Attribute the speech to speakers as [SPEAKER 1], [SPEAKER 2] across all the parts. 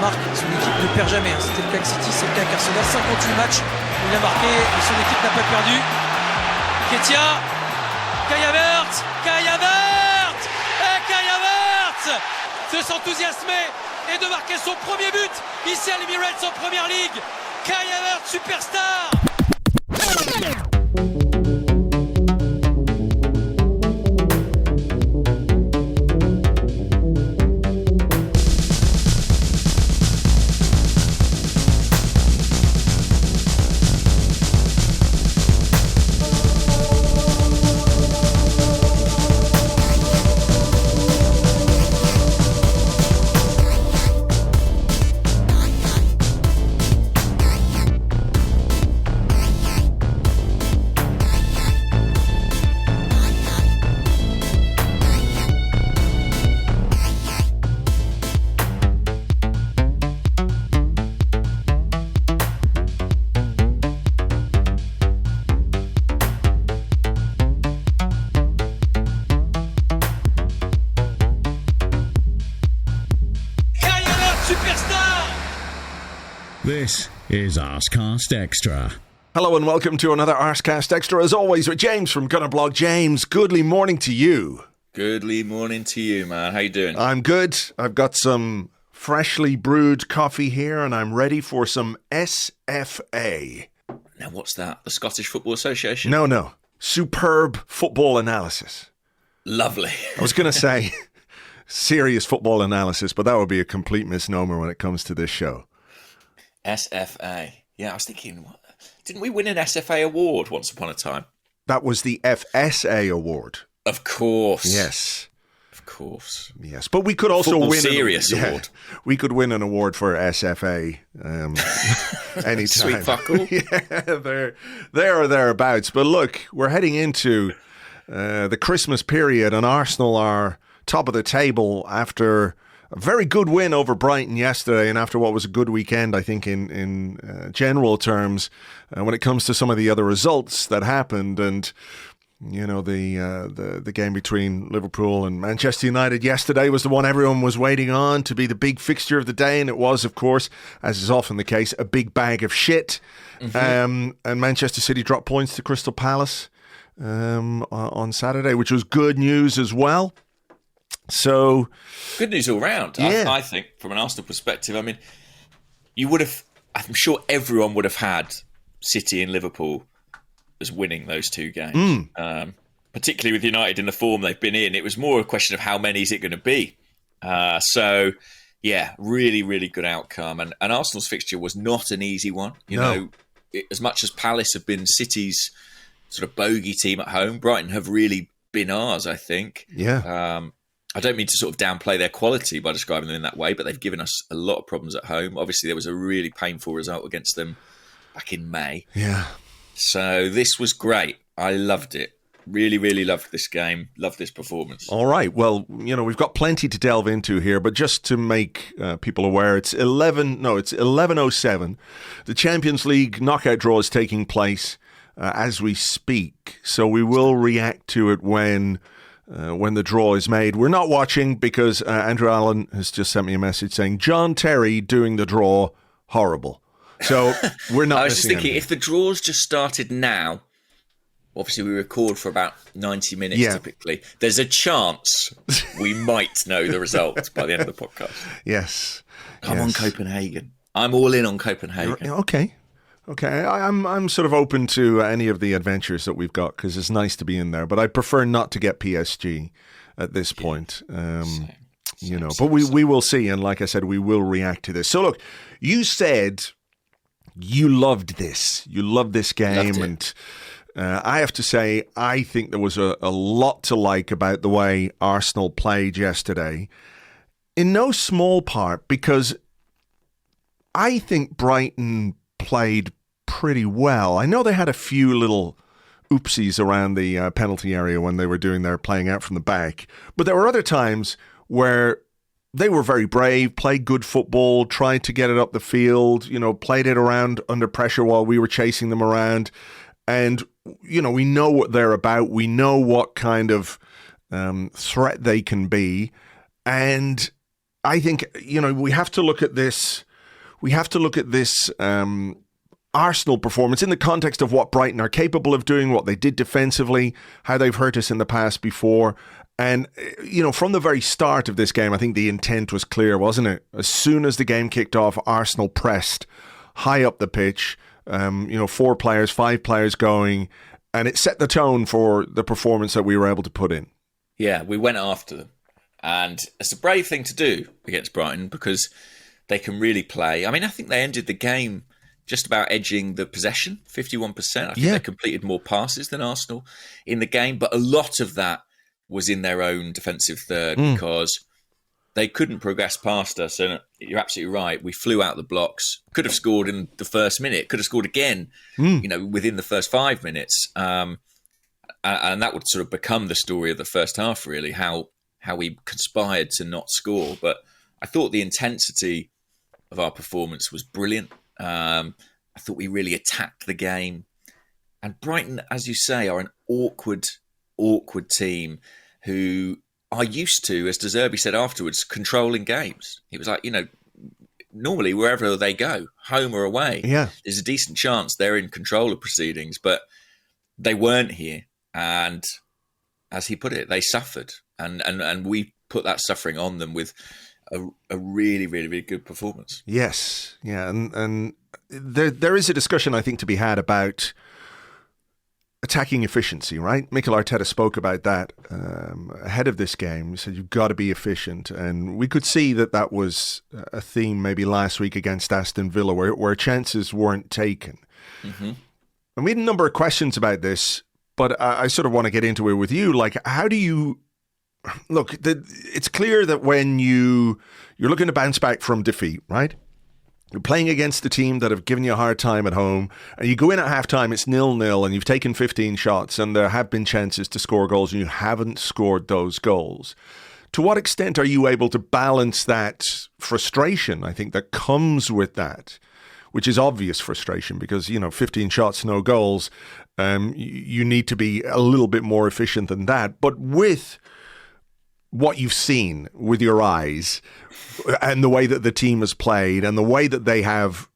[SPEAKER 1] marque, son équipe ne perd jamais. C'était le cas avec City, c'est le cas avec Arsenal. 58 matchs où il a marqué et son équipe n'a pas perdu. Ketia, Kai Havertz et Kai Havertz de s'enthousiasmer et de marquer son premier but ici à l'Emirates en Première Ligue. Kai Havertz, superstar.
[SPEAKER 2] This is Arsecast Extra.
[SPEAKER 3] Hello and welcome to another Arsecast Extra, as always, with James from Gunnerblog. James, goodly morning to you.
[SPEAKER 4] Goodly morning to you, man. How you doing?
[SPEAKER 3] I'm good. I've got some freshly brewed coffee here and I'm ready for some SFA.
[SPEAKER 4] Now, what's that? The Scottish Football Association?
[SPEAKER 3] No. Superb football analysis.
[SPEAKER 4] Lovely.
[SPEAKER 3] I was going to say serious football analysis, but that would be a complete misnomer when it comes to this show.
[SPEAKER 4] SFA. Yeah, I was thinking, didn't we win an SFA award once upon a time?
[SPEAKER 3] That was the FSA award.
[SPEAKER 4] Of course.
[SPEAKER 3] Yes.
[SPEAKER 4] Of course.
[SPEAKER 3] Yes, but we could also
[SPEAKER 4] Football
[SPEAKER 3] win
[SPEAKER 4] Serious award.
[SPEAKER 3] We could win an award for SFA anytime.
[SPEAKER 4] Sweet fuckle.
[SPEAKER 3] Yeah, there or thereabouts. But look, we're heading into the Christmas period, and Arsenal are top of the table after a very good win over Brighton yesterday, and after what was a good weekend, I think, in general terms, when it comes to some of the other results that happened, and you know, the game between Liverpool and Manchester United yesterday was the one everyone was waiting on to be the big fixture of the day, and it was, of course, as is often the case, a big bag of shit. Mm-hmm. And Manchester City dropped points to Crystal Palace on Saturday, which was good news as well. So
[SPEAKER 4] good news all round.
[SPEAKER 3] Yeah.
[SPEAKER 4] I think from an Arsenal perspective, I mean, I'm sure everyone would have had City and Liverpool as winning those two games, particularly with United in the form they've been in. It was more a question of how many is it going to be. So yeah, really, really good outcome. And Arsenal's fixture was not an easy one. You know, as much as Palace have been City's sort of bogey team at home, Brighton have really been ours, I think.
[SPEAKER 3] Yeah.
[SPEAKER 4] I don't mean to sort of downplay their quality by describing them in that way, but they've given us a lot of problems at home. Obviously, there was a really painful result against them back in May.
[SPEAKER 3] Yeah.
[SPEAKER 4] So this was great. I loved it. Really, really loved this game. Loved this performance.
[SPEAKER 3] All right. Well, you know, we've got plenty to delve into here, but just to make people aware, it's 11:07. The Champions League knockout draw is taking place as we speak, so we will react to it when the draw is made. We're not watching because Andrew Allen has just sent me a message saying John Terry doing the draw, horrible. So we're not.
[SPEAKER 4] I was just thinking,
[SPEAKER 3] anything.
[SPEAKER 4] if the draws just started now, obviously we record for about 90 minutes typically, there's a chance we might know the result by the end of the podcast.
[SPEAKER 3] Yes.
[SPEAKER 4] Come on, Copenhagen. I'm all in on Copenhagen.
[SPEAKER 3] Okay. I'm sort of open to any of the adventures that we've got because it's nice to be in there, but I prefer not to get PSG at this point. Same. But we will see, and like I said, we will react to this. So look, you said you loved this. You loved this game, and I have to say, I think there was a lot to like about the way Arsenal played yesterday, in no small part because I think Brighton played pretty well. I know they had a few little oopsies around the penalty area when they were doing their playing out from the back, but there were other times where they were very brave, played good football, tried to get it up the field, played it around under pressure while we were chasing them around. And, we know what they're about. We know what kind of threat they can be. And I think, we have to look at this. We have to look at this Arsenal performance in the context of what Brighton are capable of doing, what they did defensively, how they've hurt us in the past before. And, from the very start of this game, I think the intent was clear, wasn't it? As soon as the game kicked off, Arsenal pressed high up the pitch, 4 players, 5 players going, and it set the tone for the performance that we were able to put in.
[SPEAKER 4] Yeah, we went after them. And it's a brave thing to do against Brighton because they can really play. I mean, I think they ended the game just about edging the possession, 51%. I think they completed more passes than Arsenal in the game, but a lot of that was in their own defensive third because they couldn't progress past us. And you're absolutely right. We flew out the blocks, could have scored in the first minute, could have scored again, within the first 5 minutes. And that would sort of become the story of the first half, really, how we conspired to not score. But I thought the intensity of our performance was brilliant. I thought we really attacked the game. And Brighton, as you say, are an awkward team who are used to, as De Zerbi said afterwards, controlling games. He was like, normally wherever they go, home or away, there's a decent chance they're in control of proceedings, but they weren't here. And as he put it, they suffered. And we put that suffering on them with a really, really, really good performance.
[SPEAKER 3] Yes. Yeah. And there is a discussion, I think, to be had about attacking efficiency, right? Mikel Arteta spoke about that ahead of this game. He said, you've got to be efficient. And we could see that was a theme maybe last week against Aston Villa where chances weren't taken. Mm-hmm. And we had a number of questions about this, but I sort of want to get into it with you. Like, how do you... Look, it's clear that when you're looking to bounce back from defeat, right? You're playing against a team that have given you a hard time at home, and you go in at halftime, it's 0-0, and you've taken 15 shots, and there have been chances to score goals, and you haven't scored those goals. To what extent are you able to balance that frustration, I think, that comes with that, which is obvious frustration because, 15 shots, no goals, you need to be a little bit more efficient than that. But with what you've seen with your eyes and the way that the team has played and the way that they have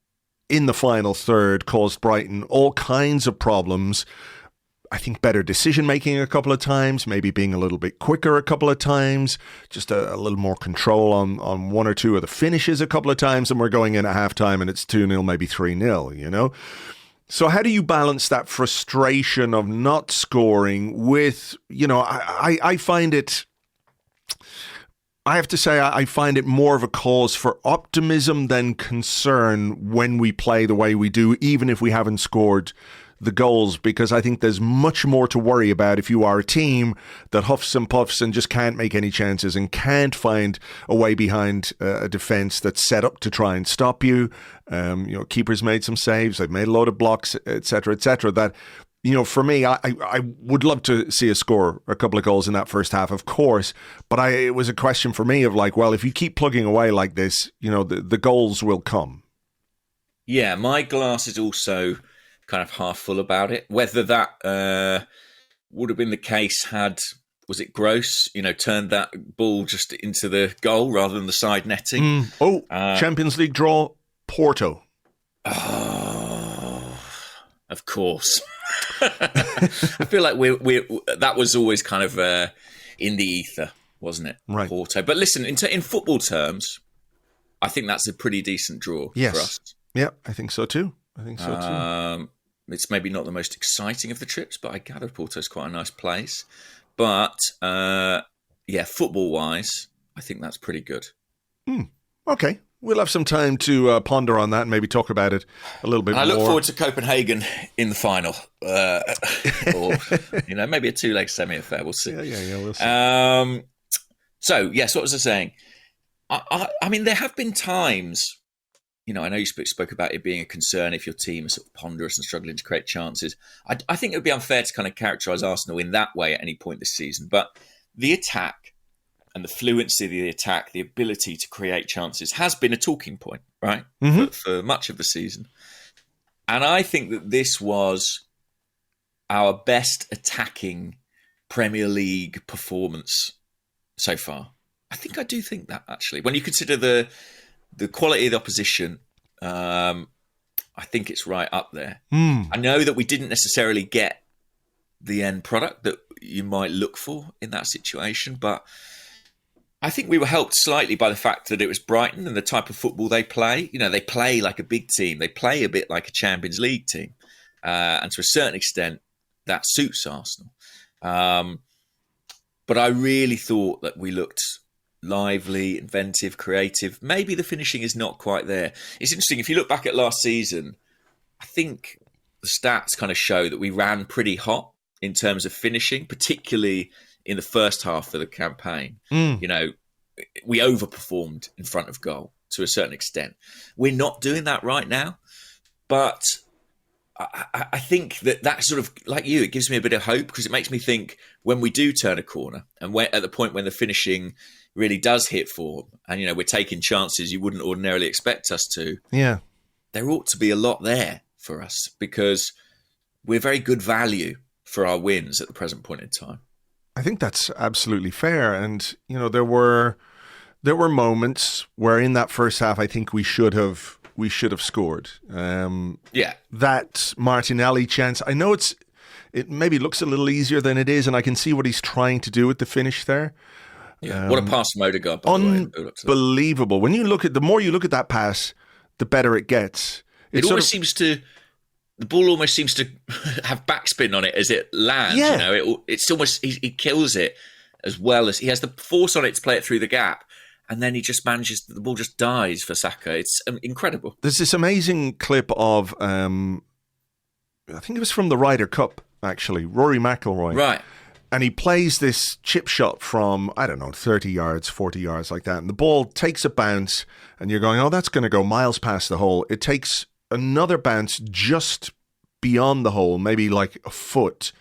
[SPEAKER 3] in the final third caused Brighton all kinds of problems, I think better decision making a couple of times, maybe being a little bit quicker a couple of times, just a little more control on one or two of the finishes a couple of times, and we're going in at halftime and it's 2-0, maybe 3-0, So how do you balance that frustration of not scoring with, I find it... I have to say, I find it more of a cause for optimism than concern when we play the way we do, even if we haven't scored the goals, because I think there's much more to worry about if you are a team that huffs and puffs and just can't make any chances and can't find a way behind a defence that's set up to try and stop you. Keepers made some saves, they've made a load of blocks, etc., that... for me, I would love to see us score a couple of goals in that first half, of course. But it was a question for me of like, well, if you keep plugging away like this, the goals will come.
[SPEAKER 4] Yeah, my glass is also kind of half full about it. Whether that would have been the case was it Gross, turned that ball just into the goal rather than the side netting.
[SPEAKER 3] Champions League draw, Porto.
[SPEAKER 4] Oh, of course. I feel like that was always kind of in the ether, wasn't it?
[SPEAKER 3] Right.
[SPEAKER 4] Porto. But listen, in football terms, I think that's a pretty decent draw for us.
[SPEAKER 3] Yeah, I think so too. It's
[SPEAKER 4] maybe not the most exciting of the trips, but I gather Porto's quite a nice place. But football-wise, I think that's pretty good.
[SPEAKER 3] Okay. We'll have some time to ponder on that and maybe talk about it a little bit more.
[SPEAKER 4] I look forward to Copenhagen in the final. Or, maybe a two-leg semi-affair. We'll see.
[SPEAKER 3] Yeah, we'll see.
[SPEAKER 4] So, yes, what was I saying? I mean, there have been times, I know you spoke about it being a concern if your team is sort of ponderous and struggling to create chances. I think it would be unfair to kind of characterise Arsenal in that way at any point this season. But the attack and the fluency of the attack, the ability to create chances has been a talking point, right, for much of the season. And I think that this was our best attacking Premier League performance so far. I think I do think that, actually. When you consider the quality of the opposition, I think it's right up there. I know that we didn't necessarily get the end product that you might look for in that situation, but I think we were helped slightly by the fact that it was Brighton and the type of football they play. You know, they play like a big team. They play a bit like a Champions League team. And to a certain extent, that suits Arsenal. But I really thought that we looked lively, inventive, creative. Maybe the finishing is not quite there. It's interesting. If you look back at last season, I think the stats kind of show that we ran pretty hot in terms of finishing, particularly in the first half of the campaign. You know, we overperformed in front of goal to a certain extent. We're not doing that right now, but I think that sort of, like you, it gives me a bit of hope, because it makes me think when we do turn a corner and we're at the point when the finishing really does hit form and, you know, we're taking chances you wouldn't ordinarily expect us to.
[SPEAKER 3] Yeah.
[SPEAKER 4] There ought to be a lot there for us, because we're very good value for our wins at the present point in time.
[SPEAKER 3] I think that's absolutely fair. And, you know, there were moments where in that first half, I think we should have scored. That Martinelli chance, I know it maybe looks a little easier than it is, and I can see what he's trying to do with the finish there.
[SPEAKER 4] Yeah, what a pass from Odegaard, by the way.
[SPEAKER 3] Unbelievable. When you look at, the more you look at that pass, the better it gets. The ball almost seems to have backspin on it as it lands. Yeah.
[SPEAKER 4] You know, it's almost, he kills it as well as he has the force on it to play it through the gap. And then he just manages, the ball just dies for Saka. It's incredible.
[SPEAKER 3] There's this amazing clip of, I think it was from the Ryder Cup, actually, Rory McIlroy.
[SPEAKER 4] Right.
[SPEAKER 3] And he plays this chip shot from, 30 yards, 40 yards like that. And the ball takes a bounce and you're going, oh, that's going to go miles past the hole. It takes another bounce just beyond the hole, maybe like a foot,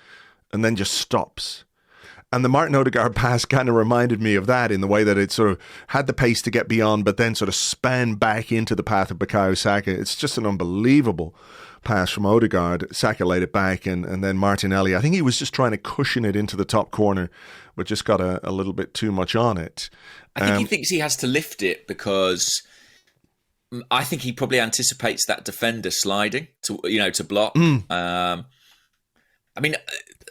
[SPEAKER 3] and then just stops. And the Martin Odegaard pass kind of reminded me of that, in the way that it sort of had the pace to get beyond, but then sort of span back into the path of Bukayo Saka. It's just an unbelievable pass from Odegaard. Saka laid it back, and then Martinelli, I think he was just trying to cushion it into the top corner, but just got a little bit too much on it.
[SPEAKER 4] I think he thinks he has to lift it, because I think he probably anticipates that defender sliding to block. I mean,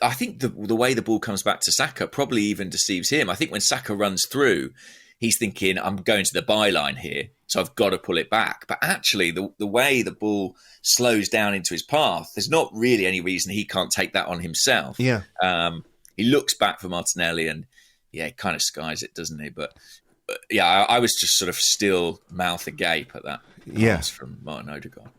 [SPEAKER 4] I think the way the ball comes back to Saka probably even deceives him. I think when Saka runs through, he's thinking, I'm going to the byline here, so I've got to pull it back. But actually, the way the ball slows down into his path, there's not really any reason he can't take that on himself.
[SPEAKER 3] Yeah.
[SPEAKER 4] He looks back for Martinelli and, he kind of skies it, doesn't he? But I was just sort of still mouth agape at that pass from Martin Odegaard.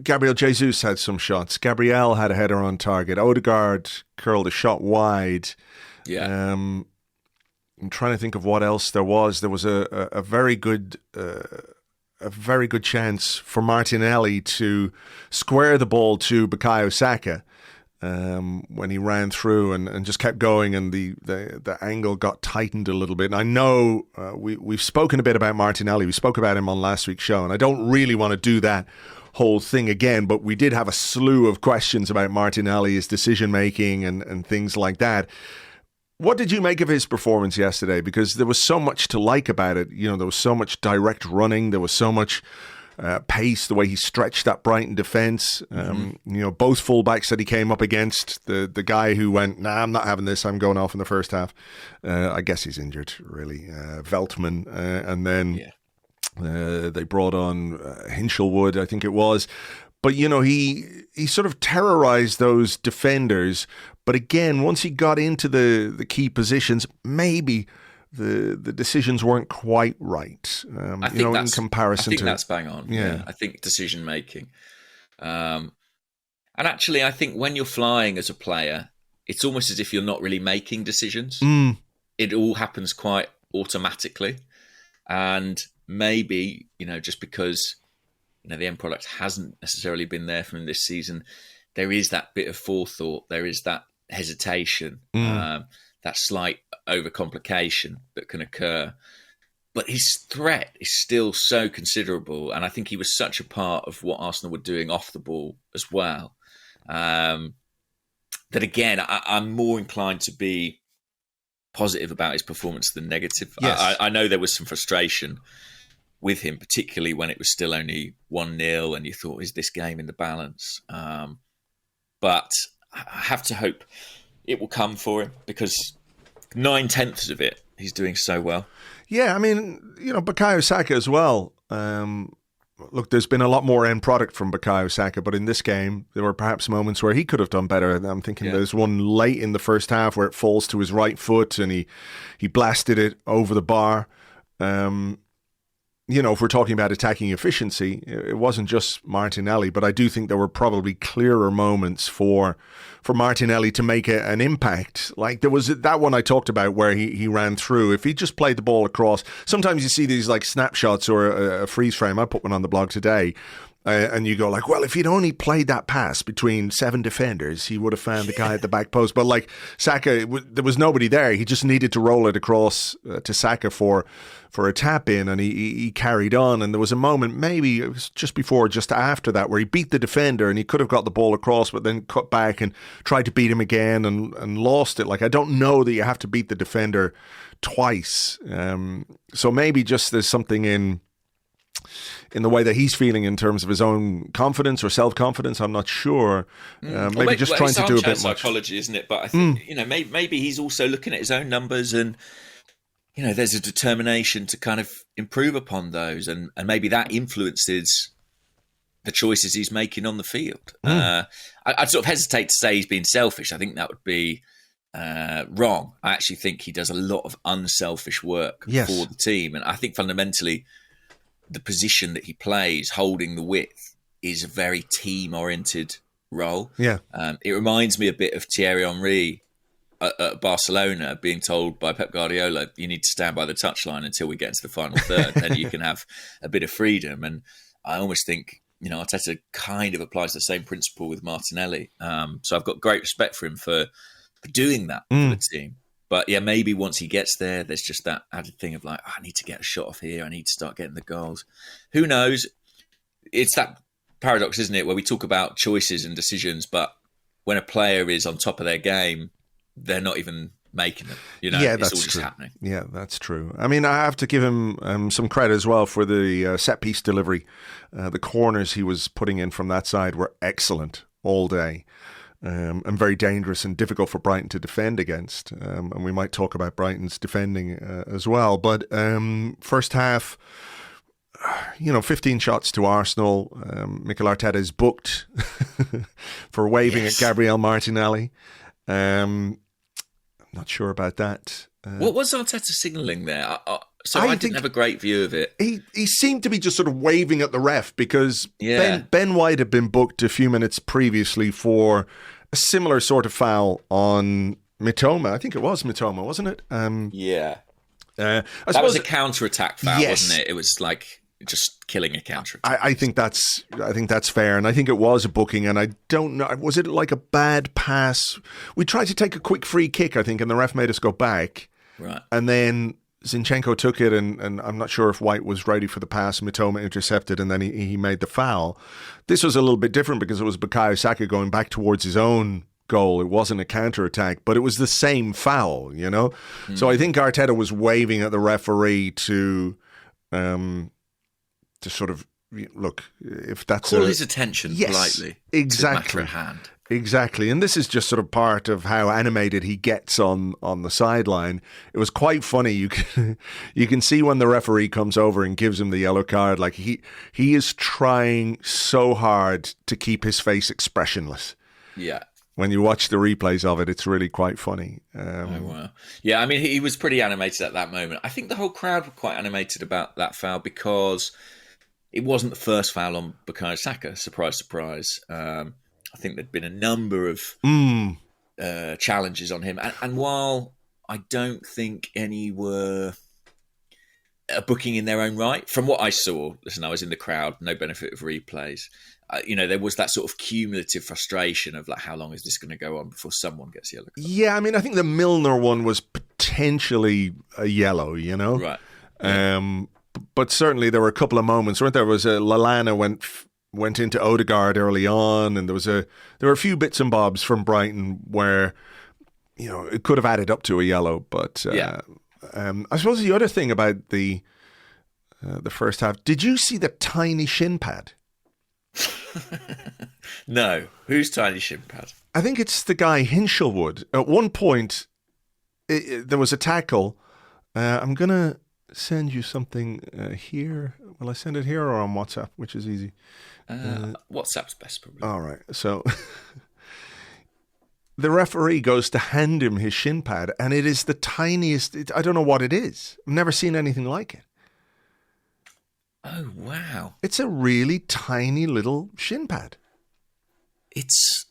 [SPEAKER 3] Gabriel Jesus had some shots. Gabriel had a header on target. Odegaard curled a shot wide.
[SPEAKER 4] Yeah.
[SPEAKER 3] I'm trying to think of what else there was. There was a very good chance for Martinelli to square the ball to Bukayo Saka when he ran through and just kept going, and the angle got tightened a little bit. And I know we've spoken a bit about Martinelli. We spoke about him on last week's show, and I don't really want to do that whole thing again, but we did have a slew of questions about Martinelli, his decision making and things like that. What did you make of his performance yesterday? Because there was so much to like about it. You know, there was so much direct running, there was so much pace, the way he stretched that Brighton defence. You know, both fullbacks that he came up against, the guy who went, nah, I'm not having this, I'm going off in the first half. I guess he's injured, really. Veltman, and then they brought on Hinchelwood, I think it was. But, you know, he sort of terrorised those defenders. But again, once he got into the key positions, maybe the decisions weren't quite right.
[SPEAKER 4] I think
[SPEAKER 3] in comparison to...
[SPEAKER 4] that's bang on. Yeah. I think decision making. And actually, I think when you're flying as a player, it's almost as if you're not really making decisions. It all happens quite automatically. And maybe, just because, the end product hasn't necessarily been there from this season, there is that bit of forethought, there is that hesitation, that slight overcomplication that can occur. But his threat is still so considerable, and I think he was such a part of what Arsenal were doing off the ball as well, that again, I'm more inclined to be positive about his performance than negative.
[SPEAKER 3] Yes.
[SPEAKER 4] I know there was some frustration with him, particularly when it was still only 1-0 and you thought, is this game in the balance? But I have to hope it will come for him, because 9/10 of it, he's doing so well.
[SPEAKER 3] Yeah, I mean, Bukayo Saka as well. Look, there's been a lot more end product from Bukayo Saka, but in this game, there were perhaps moments where he could have done better. I'm thinking there's one late in the first half where it falls to his right foot and he blasted it over the bar. If we're talking about attacking efficiency, it wasn't just Martinelli, but I do think there were probably clearer moments for Martinelli to make an impact. Like there was that one I talked about where he ran through. If he just played the ball across, sometimes you see these like snapshots or a freeze frame. I put one on the blog today. And you go like, well, if he'd only played that pass between 7 defenders, he would have found the guy at the back post. But like Saka, there was nobody there. He just needed to roll it across to Saka for a tap in, and he carried on. And there was a moment, maybe it was just before, just after that, where he beat the defender and he could have got the ball across, but then cut back and tried to beat him again and lost it. Like, I don't know that you have to beat the defender twice. So maybe just there's something in the way that he's feeling in terms of his own confidence or self-confidence. I'm not sure. Maybe just trying to do a bit much.
[SPEAKER 4] Psychology, isn't it? But I think, maybe he's also looking at his own numbers and, there's a determination to kind of improve upon those. And maybe that influences the choices he's making on the field. I'd sort of hesitate to say he's being selfish. I think that would be wrong. I actually think he does a lot of unselfish work for the team. And I think fundamentally, the position that he plays, holding the width, is a very team-oriented role. Yeah, it reminds me a bit of Thierry Henry at Barcelona being told by Pep Guardiola, "You need to stand by the touchline until we get into the final third, then you can have a bit of freedom." And I almost think Arteta kind of applies the same principle with Martinelli. So I've got great respect for him for doing that for the team. But yeah, maybe once he gets there, there's just that added thing of like, I need to get a shot off here. I need to start getting the goals. Who knows? It's that paradox, isn't it, where we talk about choices and decisions, but when a player is on top of their game, they're not even making them. It's all just happening.
[SPEAKER 3] Yeah, that's true. I mean, I have to give him some credit as well for the set piece delivery. The corners he was putting in from that side were excellent all day. And very dangerous and difficult for Brighton to defend against. And we might talk about Brighton's defending as well. But first half, 15 shots to Arsenal. Mikel Arteta is booked for waving at Gabriel Martinelli. I'm not sure about that.
[SPEAKER 4] What was Arteta signalling there? I didn't have a great view of it.
[SPEAKER 3] He seemed to be just sort of waving at the ref because Ben White had been booked a few minutes previously for a similar sort of foul on Mitoma. I think it was Mitoma, wasn't it?
[SPEAKER 4] That was a counter-attack foul, wasn't it? It was like just killing a counter-attack.
[SPEAKER 3] I think that's fair, and I think it was a booking, and I don't know, was it like a bad pass? We tried to take a quick free kick, I think, and the ref made us go back.
[SPEAKER 4] Right.
[SPEAKER 3] And then Zinchenko took it, and I'm not sure if White was ready for the pass. Mitoma intercepted, and then he made the foul. This was a little bit different because it was Bukayo Saka going back towards his own goal. It wasn't a counter-attack, but it was the same foul, So I think Arteta was waving at the referee to sort of, look, if that's
[SPEAKER 4] call his attention politely.
[SPEAKER 3] Exactly.
[SPEAKER 4] To matter at hand.
[SPEAKER 3] Exactly, and this is just sort of part of how animated he gets on the sideline. It was quite funny. You can see when the referee comes over and gives him the yellow card, like he is trying so hard to keep his face expressionless.
[SPEAKER 4] Yeah.
[SPEAKER 3] When you watch the replays of it, it's really quite funny.
[SPEAKER 4] Wow. Yeah, I mean, he was pretty animated at that moment. I think the whole crowd were quite animated about that foul because it wasn't the first foul on Bukayo Saka. Surprise, surprise. I think there'd been a number of challenges on him. And while I don't think any were a booking in their own right, from what I saw, listen, I was in the crowd, no benefit of replays. There was that sort of cumulative frustration of like, how long is this going to go on before someone gets a yellow card?
[SPEAKER 3] Yeah, I mean, I think the Milner one was potentially a yellow, Right. Yeah. But certainly there were a couple of moments, weren't there? Was Lallana went into Odegaard early on, and there were a few bits and bobs from Brighton where it could have added up to a yellow. But I suppose the other thing about the first half, did you see the tiny shin pad?
[SPEAKER 4] No. Who's tiny shin pad?
[SPEAKER 3] I think it's the guy Hinshelwood. At one point, there was a tackle. I'm going to send you something here. Will I send it here or on WhatsApp, which is easy?
[SPEAKER 4] WhatsApp's best, probably.
[SPEAKER 3] All right. So the referee goes to hand him his shin pad, and it is the tiniest. I don't know what it is. I've never seen anything like it.
[SPEAKER 4] Oh, wow.
[SPEAKER 3] It's a really tiny little shin pad.
[SPEAKER 4] It's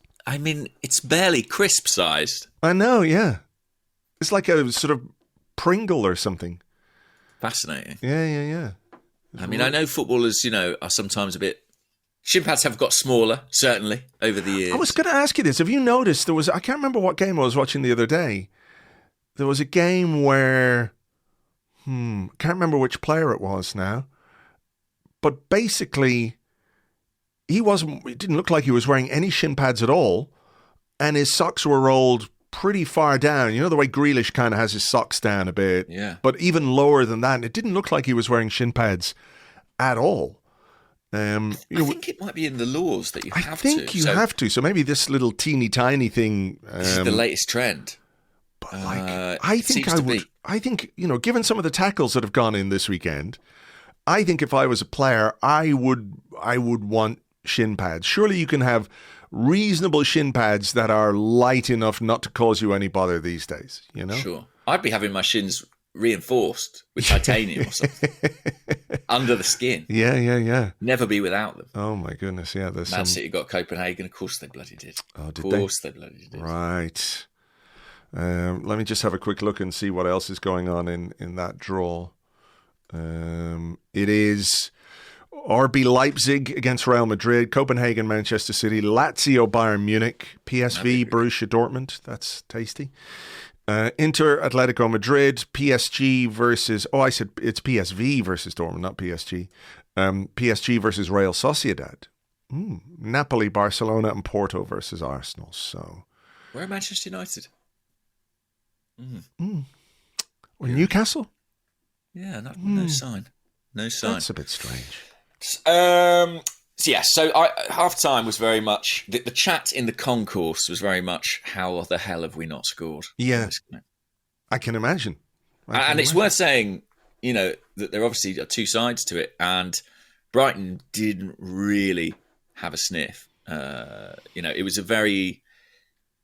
[SPEAKER 4] barely crisp sized.
[SPEAKER 3] I know, yeah. It's like a sort of Pringle or something.
[SPEAKER 4] Fascinating.
[SPEAKER 3] Yeah.
[SPEAKER 4] I know footballers, are sometimes a bit... Shin pads have got smaller, certainly, over the years.
[SPEAKER 3] I was going to ask you this. Have you noticed I can't remember what game I was watching the other day. There was a game where... I can't remember which player it was now. But basically, it didn't look like he was wearing any shin pads at all. And his socks were rolled pretty far down. You know the way Grealish kind of has his socks down a bit.
[SPEAKER 4] Yeah.
[SPEAKER 3] But even lower than that. And it didn't look like he was wearing shin pads at all.
[SPEAKER 4] I think it might be in the laws that you have to.
[SPEAKER 3] I think you have to. So maybe this little teeny tiny thing.
[SPEAKER 4] This is the latest trend.
[SPEAKER 3] But I think, given some of the tackles that have gone in this weekend, I think if I was a player, I would want shin pads. Surely you can have reasonable shin pads that are light enough not to cause you any bother these days,
[SPEAKER 4] Sure. I'd be having my shins reinforced with titanium or something under the skin.
[SPEAKER 3] Yeah.
[SPEAKER 4] Never be without them.
[SPEAKER 3] Oh my goodness, yeah.
[SPEAKER 4] Man City got Copenhagen. Of course they bloody did.
[SPEAKER 3] Oh, did
[SPEAKER 4] they? Of course they bloody did.
[SPEAKER 3] Right. Let me just have a quick look and see what else is going on in that draw. It is RB Leipzig against Real Madrid, Copenhagen, Manchester City, Lazio, Bayern Munich, PSV, Borussia Dortmund. That's tasty. Inter, Atletico Madrid, PSG versus... Oh, I said it's PSV versus Dortmund, not PSG. PSG versus Real Sociedad. Napoli, Barcelona, and Porto versus Arsenal. So,
[SPEAKER 4] where are Manchester United?
[SPEAKER 3] Or Newcastle?
[SPEAKER 4] Yeah, no sign. No sign.
[SPEAKER 3] That's a bit strange.
[SPEAKER 4] So half time was very much the chat in the concourse was very much how the hell have we not scored?
[SPEAKER 3] Yeah, I can imagine.
[SPEAKER 4] It's worth saying, that there obviously are two sides to it, and Brighton didn't really have a sniff. It was a very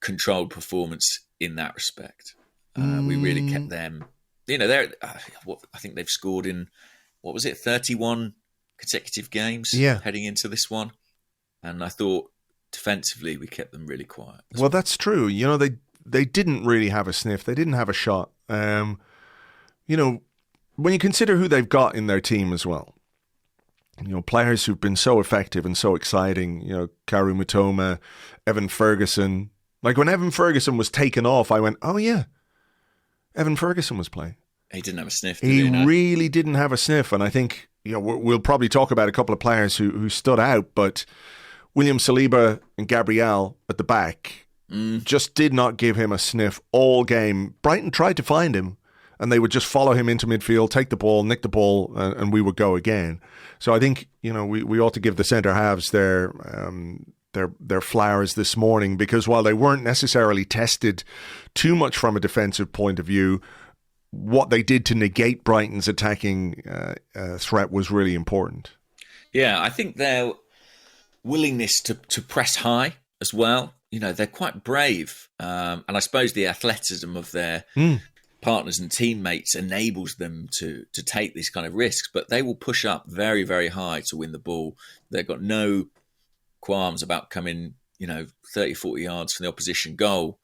[SPEAKER 4] controlled performance in that respect. We really kept them. I think they've scored in 31 consecutive games heading into this one. And I thought defensively we kept them really quiet.
[SPEAKER 3] Well, that's true. They didn't really have a sniff. They didn't have a shot. When you consider who they've got in their team as well, players who've been so effective and so exciting, Karu Mitoma, Evan Ferguson. Like when Evan Ferguson was taken off, I went, oh yeah, Evan Ferguson was playing.
[SPEAKER 4] He didn't have a sniff.
[SPEAKER 3] He really didn't have a sniff. And I think, we'll probably talk about a couple of players who stood out, but William Saliba and Gabriel at the back just did not give him a sniff all game. Brighton tried to find him, and they would just follow him into midfield, take the ball, nick the ball, and we would go again. So I think, we ought to give the centre halves their flowers this morning, because while they weren't necessarily tested too much from a defensive point of view, what they did to negate Brighton's attacking threat was really important.
[SPEAKER 4] Yeah, I think their willingness to press high as well, they're quite brave. And I suppose the athleticism of their partners and teammates enables them to take these kind of risks, but they will push up very, very high to win the ball. They've got no qualms about coming, 30, 40 yards from the opposition goal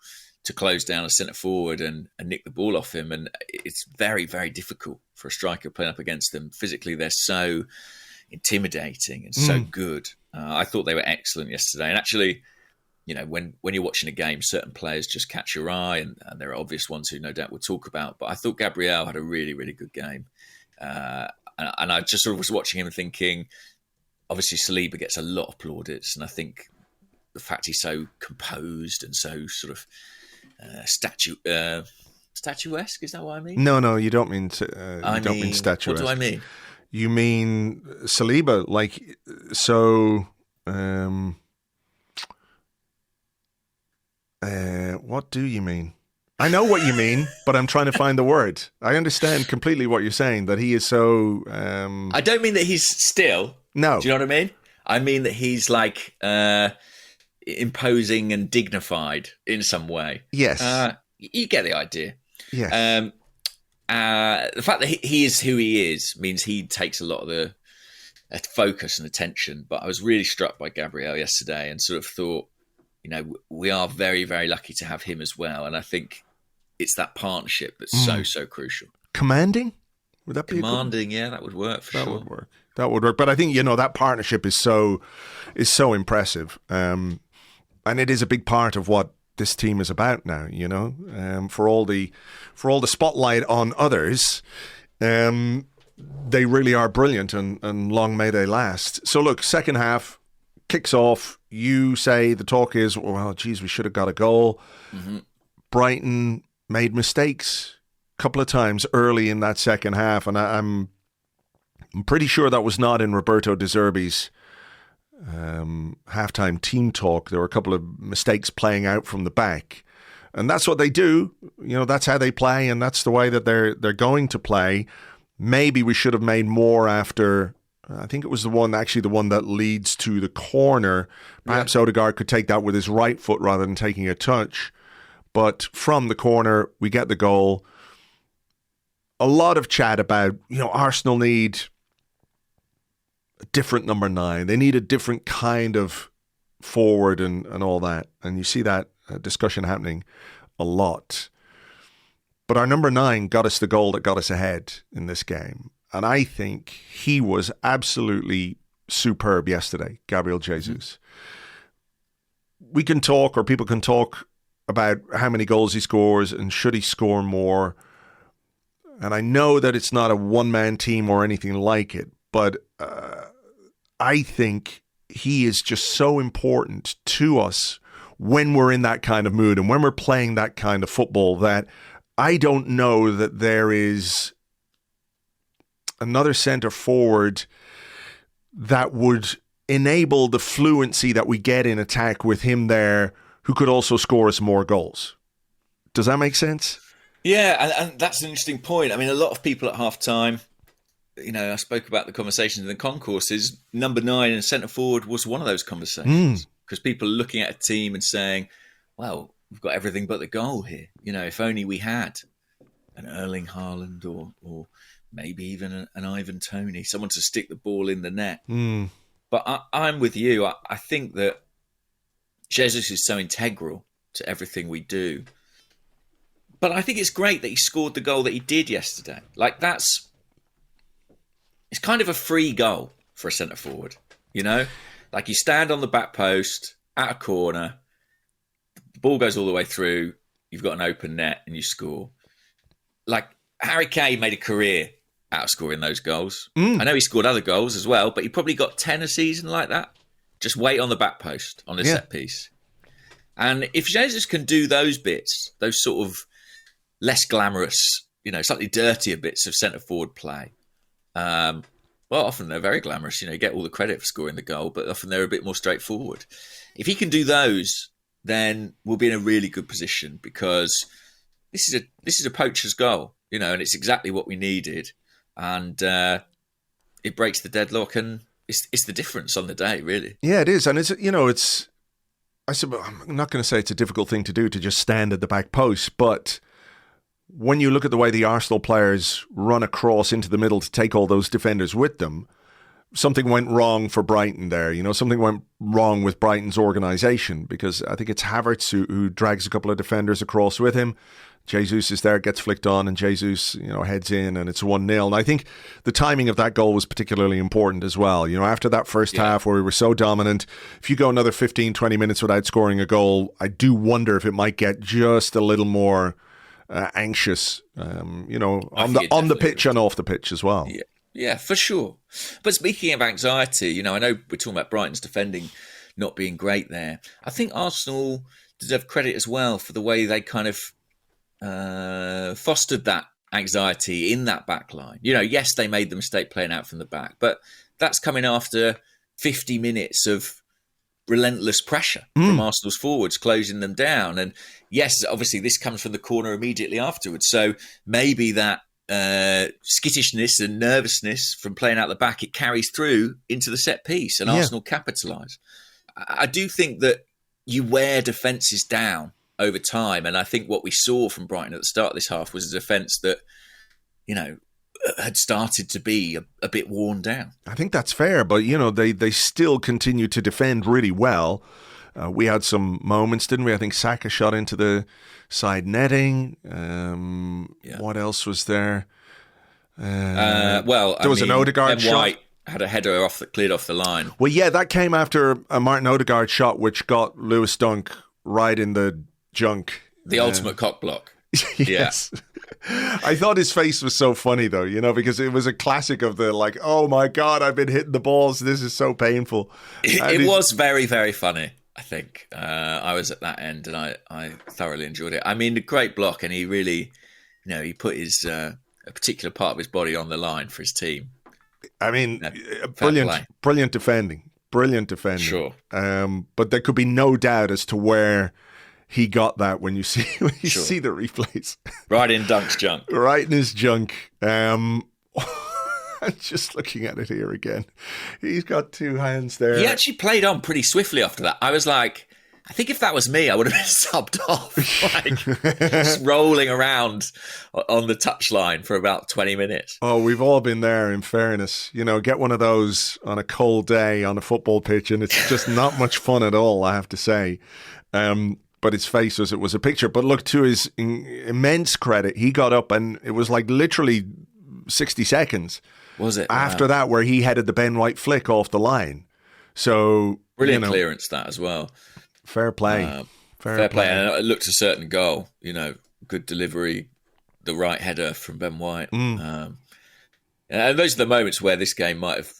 [SPEAKER 4] to close down a centre forward and nick the ball off him. And it's very, very difficult for a striker playing up against them. Physically, they're so intimidating and so good. I thought they were excellent yesterday. And actually, when you're watching a game, certain players just catch your eye, and there are obvious ones who no doubt we'll talk about. But I thought Gabriel had a really, really good game. And I just sort of was watching him and thinking, obviously Saliba gets a lot of plaudits, and I think the fact he's so composed and so sort of statuesque. Is that what I mean?
[SPEAKER 3] No, you don't mean statuesque.
[SPEAKER 4] What do I mean?
[SPEAKER 3] You mean Saliba, like so. What do you mean? I know what you mean, but I'm trying to find the word. I understand completely what you're saying, that he is so...
[SPEAKER 4] I don't mean that he's still.
[SPEAKER 3] No.
[SPEAKER 4] Do you know what I mean? I mean that he's like imposing and dignified in some way.
[SPEAKER 3] Yes.
[SPEAKER 4] You get the idea.
[SPEAKER 3] Yes.
[SPEAKER 4] The fact that he is who he is means he takes a lot of the focus and attention. But I was really struck by Gabriel yesterday and sort of thought, we are very, very lucky to have him as well. And I think it's that partnership that's so crucial.
[SPEAKER 3] Commanding? Would that be
[SPEAKER 4] commanding? Yeah, that would work for sure.
[SPEAKER 3] That would work. But I think, that partnership is so impressive. And it is a big part of what this team is about now, for all the spotlight on others, they really are brilliant and long may they last. So look, second half kicks off. You say the talk is, well, geez, we should have got a goal. Mm-hmm. Brighton made mistakes a couple of times early in that second half, and I'm pretty sure that was not in Roberto De Zerbi's halftime team talk. There were a couple of mistakes playing out from the back, and that's what they do. That's how they play, and that's the way that they're going to play. Maybe we should have made more after. I think it was the one that leads to the corner. Perhaps Odegaard could take that with his right foot rather than taking a touch. But from the corner, we get the goal. A lot of chat about, Arsenal need a different number 9. They need a different kind of forward and all that. And you see that discussion happening a lot. But our number 9 got us the goal that got us ahead in this game. And I think he was absolutely superb yesterday, Gabriel Jesus. We can talk, or people can talk about how many goals he scores and should he score more. And I know that it's not a one-man team or anything like it, but I think he is just so important to us when we're in that kind of mood and when we're playing that kind of football that I don't know that there is another centre forward that would enable the fluency that we get in attack with him there, who could also score us more goals. Does that make sense?
[SPEAKER 4] Yeah, and that's an interesting point. I mean, a lot of people at half-time, I spoke about the conversations in the concourses. Number 9 and centre forward was one of those conversations. Because people are looking at a team and saying, well, we've got everything but the goal here. If only we had an Erling Haaland or maybe even an Ivan Toney, someone to stick the ball in the net. But I'm with you. I think that Jesus is so integral to everything we do. But I think it's great that he scored the goal that he did yesterday. It's kind of a free goal for a centre-forward, Like you stand on the back post, at a corner, the ball goes all the way through, you've got an open net and you score. Like Harry Kane made a career out of scoring those goals. I know he scored other goals as well, but he probably got 10 a season like that. Just wait on the back post on a set piece. And if Jesus can do those bits, those sort of less glamorous, slightly dirtier bits of centre-forward play, well, often they're very glamorous. You get all the credit for scoring the goal, but often they're a bit more straightforward. If he can do those, then we'll be in a really good position because this is a poacher's goal, and it's exactly what we needed. And it breaks the deadlock, and it's the difference on the day, really.
[SPEAKER 3] Yeah, it is. And it's I'm not going to say it's a difficult thing to do to just stand at the back post, but when you look at the way the Arsenal players run across into the middle to take all those defenders with them, something went wrong for Brighton there. Something went wrong with Brighton's organisation, because I think it's Havertz who drags a couple of defenders across with him. Jesus is there, gets flicked on, and Jesus, heads in, and it's 1-0. And I think the timing of that goal was particularly important as well. After that first half where we were so dominant, if you go another 15, 20 minutes without scoring a goal, I do wonder if it might get just a little more anxious, on the pitch and off the pitch as well.
[SPEAKER 4] Yeah, for sure. But speaking of anxiety, I know we're talking about Brighton's defending not being great there. I think Arsenal deserve credit as well for the way they kind of fostered that anxiety in that back line. Yes, they made the mistake playing out from the back, but that's coming after 50 minutes of relentless pressure from Arsenal's forwards, closing them down. And yes, obviously this comes from the corner immediately afterwards. So maybe that skittishness and nervousness from playing out the back, it carries through into the set piece, and Arsenal capitalise. I do think that you wear defences down over time, and I think what we saw from Brighton at the start of this half was a defence that, had started to be a bit worn down.
[SPEAKER 3] I think that's fair, but they still continue to defend really well. We had some moments, didn't we? I think Saka shot into the side netting. What else was there? There was an Odegaard shot.
[SPEAKER 4] White had a header cleared off the line.
[SPEAKER 3] Well, yeah, that came after a Martin Odegaard shot, which got Lewis Dunk right in the junk.
[SPEAKER 4] The ultimate cock block.
[SPEAKER 3] Yes. Yeah. I thought his face was so funny, though, because it was a classic of the oh my God, I've been hitting the balls. This is so painful.
[SPEAKER 4] It was very, very funny, I think. I was at that end and I thoroughly enjoyed it. I mean, a great block, and he really, he put his a particular part of his body on the line for his team. I mean,
[SPEAKER 3] brilliant defending.
[SPEAKER 4] Sure.
[SPEAKER 3] But there could be no doubt as to where he got that when you see see the replays.
[SPEAKER 4] Right in Dunk's junk.
[SPEAKER 3] Right in his junk. I'm just looking at it here again. He's got two hands there.
[SPEAKER 4] He actually played on pretty swiftly after that. I was like, I think if that was me, I would have been subbed off. Just rolling around on the touchline for about 20 minutes.
[SPEAKER 3] Oh, we've all been there, in fairness. Get one of those on a cold day on a football pitch, and it's just not much fun at all, I have to say. But his face was a picture. But look, to his immense credit, he got up and it was like literally 60 seconds.
[SPEAKER 4] Was it?
[SPEAKER 3] After that, where he headed the Ben White flick off the line. So
[SPEAKER 4] brilliant clearance that as well.
[SPEAKER 3] Fair play.
[SPEAKER 4] Fair play. And it looked a certain goal, good delivery, the right header from Ben White. And those are the moments where this game might have,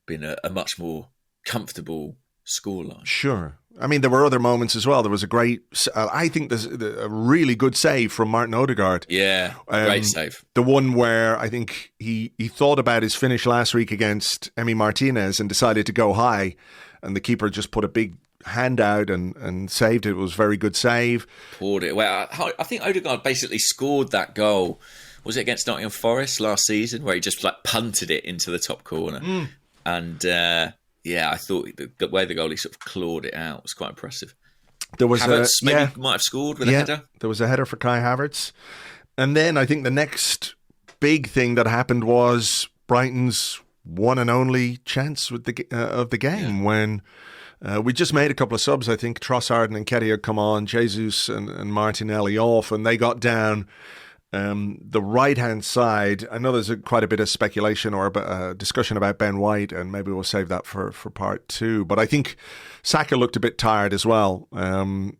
[SPEAKER 4] been a much more comfortable scoreline.
[SPEAKER 3] Sure. I mean, there were other moments as well. There was I think there's a really good save from Martin Odegaard.
[SPEAKER 4] Yeah, great save.
[SPEAKER 3] The one where I think he thought about his finish last week against Emi Martinez and decided to go high, and the keeper just put a big hand out and saved it. It was a very good save.
[SPEAKER 4] Poured it. Well, I think Odegaard basically scored that goal. Was it against Nottingham Forest last season, where he just punted it into the top corner? And I thought the way the goalie sort of clawed it out was quite impressive.
[SPEAKER 3] There was
[SPEAKER 4] Havertz might have scored with a header.
[SPEAKER 3] There was a header for Kai Havertz. And then I think the next big thing that happened was Brighton's one and only chance with of the game when we just made a couple of subs. I think Trossard and Nketiah come on, Jesus and Martinelli off, and they got down the right-hand side. I know there's quite a bit of speculation or a discussion about Ben White, and maybe we'll save that for part two. But I think Saka looked a bit tired as well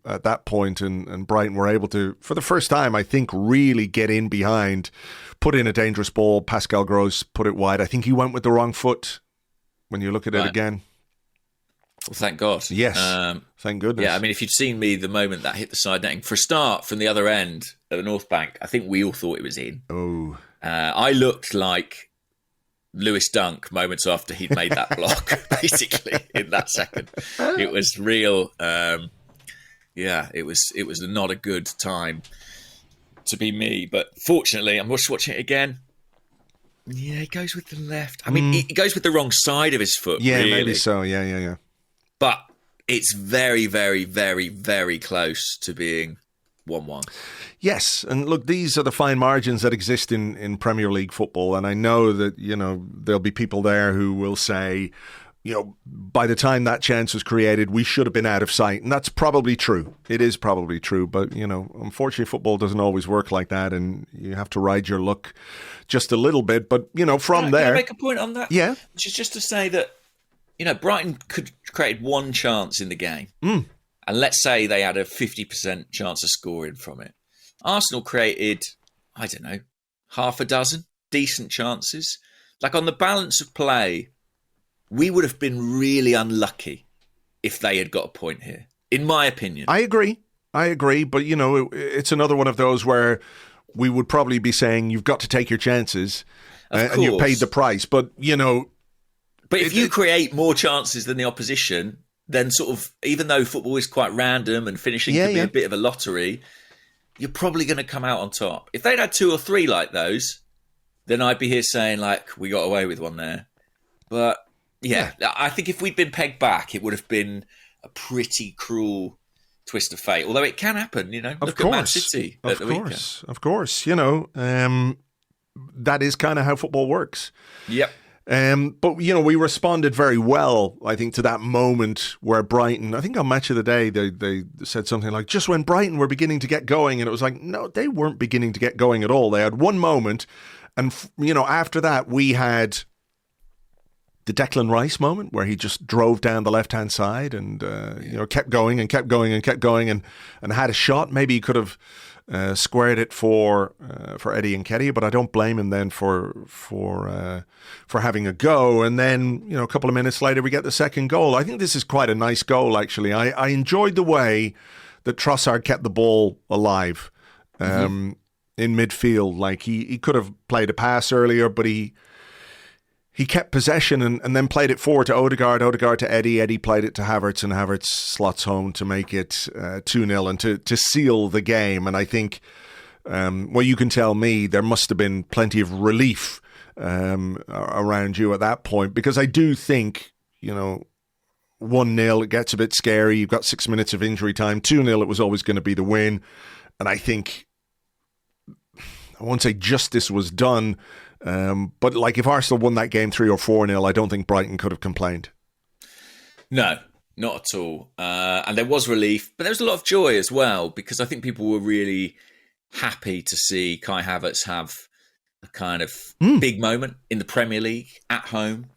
[SPEAKER 3] at that point, and Brighton were able to, for the first time, I think, really get in behind, put in a dangerous ball. Pascal Gross put it wide. I think he went with the wrong foot when you look at it again.
[SPEAKER 4] Well, thank God.
[SPEAKER 3] Yes, thank goodness.
[SPEAKER 4] Yeah, I mean, if you'd seen me the moment that hit the side netting, for a start, from the other end at the North Bank, I think we all thought it was in.
[SPEAKER 3] Oh.
[SPEAKER 4] I looked like Lewis Dunk moments after he'd made that block, basically, in that second. It was real. It was not a good time to be me. But fortunately, I'm just watching it again. Yeah, he goes with the left. I mean, he goes with the wrong side of his foot.
[SPEAKER 3] Yeah,
[SPEAKER 4] really.
[SPEAKER 3] Maybe so. Yeah.
[SPEAKER 4] But it's very, very, very, very close to being 1-1.
[SPEAKER 3] Yes, and look, these are the fine margins that exist in Premier League football, and I know that, there'll be people there who will say, by the time that chance was created, we should have been out of sight, and that's probably true. It is probably true, but, unfortunately, football doesn't always work like that, and you have to ride your luck just a little bit, but, from there...
[SPEAKER 4] Can I make a point on that?
[SPEAKER 3] Yeah.
[SPEAKER 4] Which is just to say that, Brighton could create one chance in the game. And let's say they had a 50% chance of scoring from it. Arsenal created, I don't know, half a dozen decent chances. Like, on the balance of play, we would have been really unlucky if they had got a point here, in my opinion.
[SPEAKER 3] I agree. I agree. But, you know, it's another one of those where we would probably be saying you've got to take your chances and you've paid the price. But, you know...
[SPEAKER 4] But if you create more chances than the opposition, then sort of, even though football is quite random and finishing can be a bit of a lottery, you're probably going to come out on top. If they'd had 2 or 3 like those, then I'd be here saying, like, we got away with one there. But, yeah, I think if we'd been pegged back, it would have been a pretty cruel twist of fate. Although it can happen, you know. Look at Man City at the weekend.
[SPEAKER 3] Of course. You know, that is kind of how football works.
[SPEAKER 4] Yep.
[SPEAKER 3] But, you know, we responded very well, I think, to that moment where Brighton, I think on Match of the Day, they said something like, just when Brighton were beginning to get going. And it was like, no, they weren't beginning to get going at all. They had one moment. And, you know, after that, we had the Declan Rice moment where he just drove down the left-hand side and, you know, kept going and kept going and kept going and had a shot. Maybe he could have squared it for Eddie Nketiah, but I don't blame him then for having a go. And then, you know, a couple of minutes later, we get the second goal. I think this is quite a nice goal, actually. I enjoyed the way that Trossard kept the ball alive in midfield. Like he could have played a pass earlier, but he kept possession and then played it forward to Odegaard to Eddie. Eddie played it to Havertz, and Havertz slots home to make it 2-0 and to seal the game. And I think, well, you can tell me there must have been plenty of relief around you at that point, because I do think, you know, 1-0, it gets a bit scary. You've got 6 minutes of injury time. 2-0, it was always going to be the win. And I think, I won't say justice was done, but like if Arsenal won that game 3 or 4-0, I don't think Brighton could have complained.
[SPEAKER 4] No, not at all. And there was relief, but there was a lot of joy as well, because I think people were really happy to see Kai Havertz have a kind of big moment in the Premier League at home.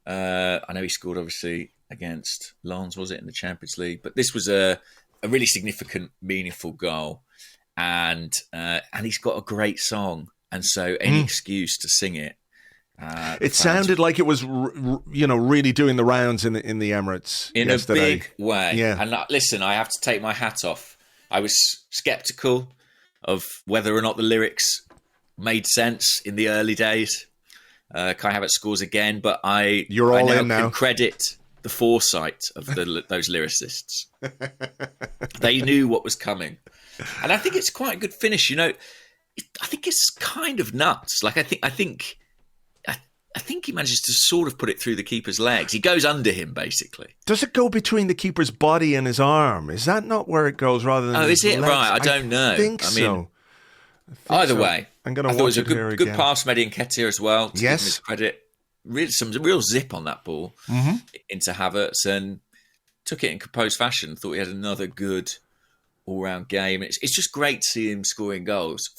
[SPEAKER 4] I know he scored obviously against Lens, was it, in the Champions League? But this was a really significant, meaningful goal. And he's got a great song, and so any excuse to sing it.
[SPEAKER 3] It sounded like it was, you know, really doing the rounds in the Emirates
[SPEAKER 4] in
[SPEAKER 3] yesterday.
[SPEAKER 4] A big way.
[SPEAKER 3] Yeah.
[SPEAKER 4] And listen, I have to take my hat off. I was sceptical of whether or not the lyrics made sense in the early days. Kai Havertz scores again, but I can credit the foresight of those lyricists. They knew what was coming. And I think it's quite a good finish. You know, I think it's kind of nuts. Like I think he manages to sort of put it through the keeper's legs. He goes under him, basically.
[SPEAKER 3] Does it go between the keeper's body and his arm? Is that not where it goes rather than?
[SPEAKER 4] Oh, is it
[SPEAKER 3] legs?
[SPEAKER 4] right? I don't know.
[SPEAKER 3] I think so.
[SPEAKER 4] Either way,
[SPEAKER 3] I'm going to watch
[SPEAKER 4] it was a good pass from Eddie Nketiah as well. To give him his credit. Really, some real zip on that ball into Havertz, and took it in composed fashion. Thought he had another good all-round game. It's just great to see him scoring goals.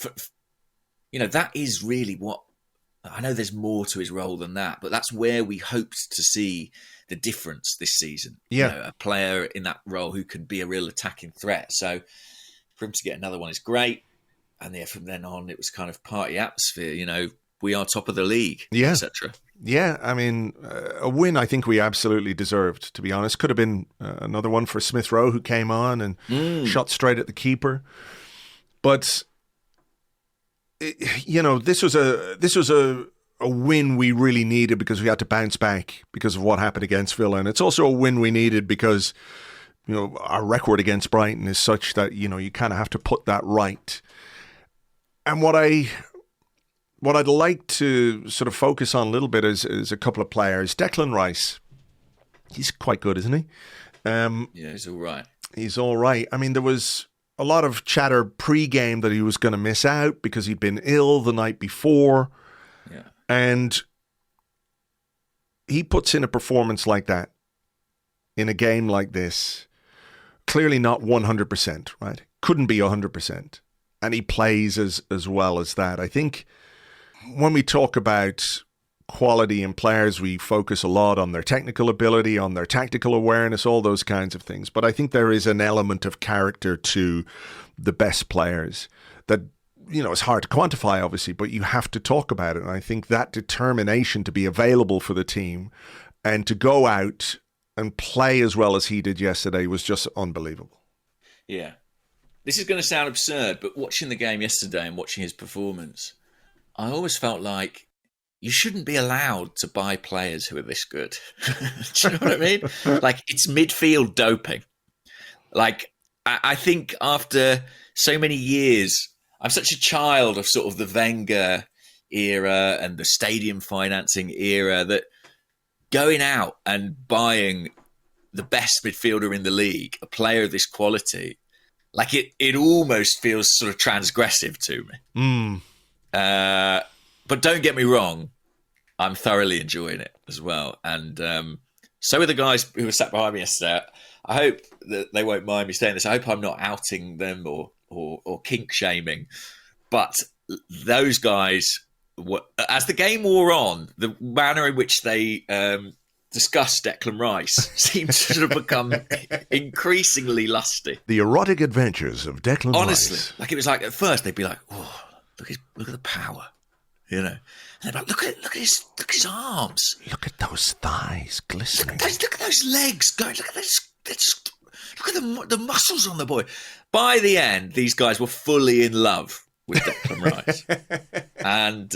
[SPEAKER 4] You know, that is really what... I know there's more to his role than that, but that's where we hoped to see the difference this season.
[SPEAKER 3] Yeah.
[SPEAKER 4] You know, a player in that role who can be a real attacking threat. So for him to get another one is great. And yeah, from then on, it was kind of party atmosphere. You know, we are top of the league, etc.
[SPEAKER 3] Yeah, I mean, a win I think we absolutely deserved, to be honest. Could have been another one for Smith Rowe, who came on and shot straight at the keeper. But, you know, this was a win we really needed because we had to bounce back because of what happened against Villa. And it's also a win we needed because, you know, our record against Brighton is such that, you know, you kind of have to put that right. And what I'd like to sort of focus on a little bit is a couple of players. Declan Rice, he's quite good, isn't he?
[SPEAKER 4] Yeah, he's all right.
[SPEAKER 3] He's all right. I mean, there was a lot of chatter pre-game that he was going to miss out because he'd been ill the night before.
[SPEAKER 4] Yeah.
[SPEAKER 3] And he puts in a performance like that in a game like this. Clearly not 100%, right? Couldn't be 100%. And he plays as well as that. I think when we talk about quality in players, we focus a lot on their technical ability, on their tactical awareness, all those kinds of things. But I think there is an element of character to the best players that, you know, it's hard to quantify, obviously, but you have to talk about it. And I think that determination to be available for the team and to go out and play as well as he did yesterday was just unbelievable.
[SPEAKER 4] Yeah. this is going to sound absurd, but watching the game yesterday and watching his performance, I always felt like you shouldn't be allowed to buy players who are this good. Do you know what I mean? Like, it's midfield doping. Like, I think after so many years, I'm such a child of sort of the Wenger era and the stadium financing era that going out and buying the best midfielder in the league, a player of this quality, like it almost feels sort of transgressive to me. But don't get me wrong, I'm thoroughly enjoying it as well. And so are the guys who were sat behind me yesterday. I hope that they won't mind me saying this. I hope I'm not outing them or kink shaming. But those guys, as the game wore on, the manner in which they discussed Declan Rice seemed to sort of become increasingly lusty.
[SPEAKER 3] The erotic adventures of Declan Rice.
[SPEAKER 4] Honestly, like it was like at first they'd be like, "Oh, look at the power," you know. And they're like, look at his arms.
[SPEAKER 3] Look at those thighs glistening.
[SPEAKER 4] Look at those legs going. Look at the muscles on the boy. By the end, these guys were fully in love with Declan Rice. And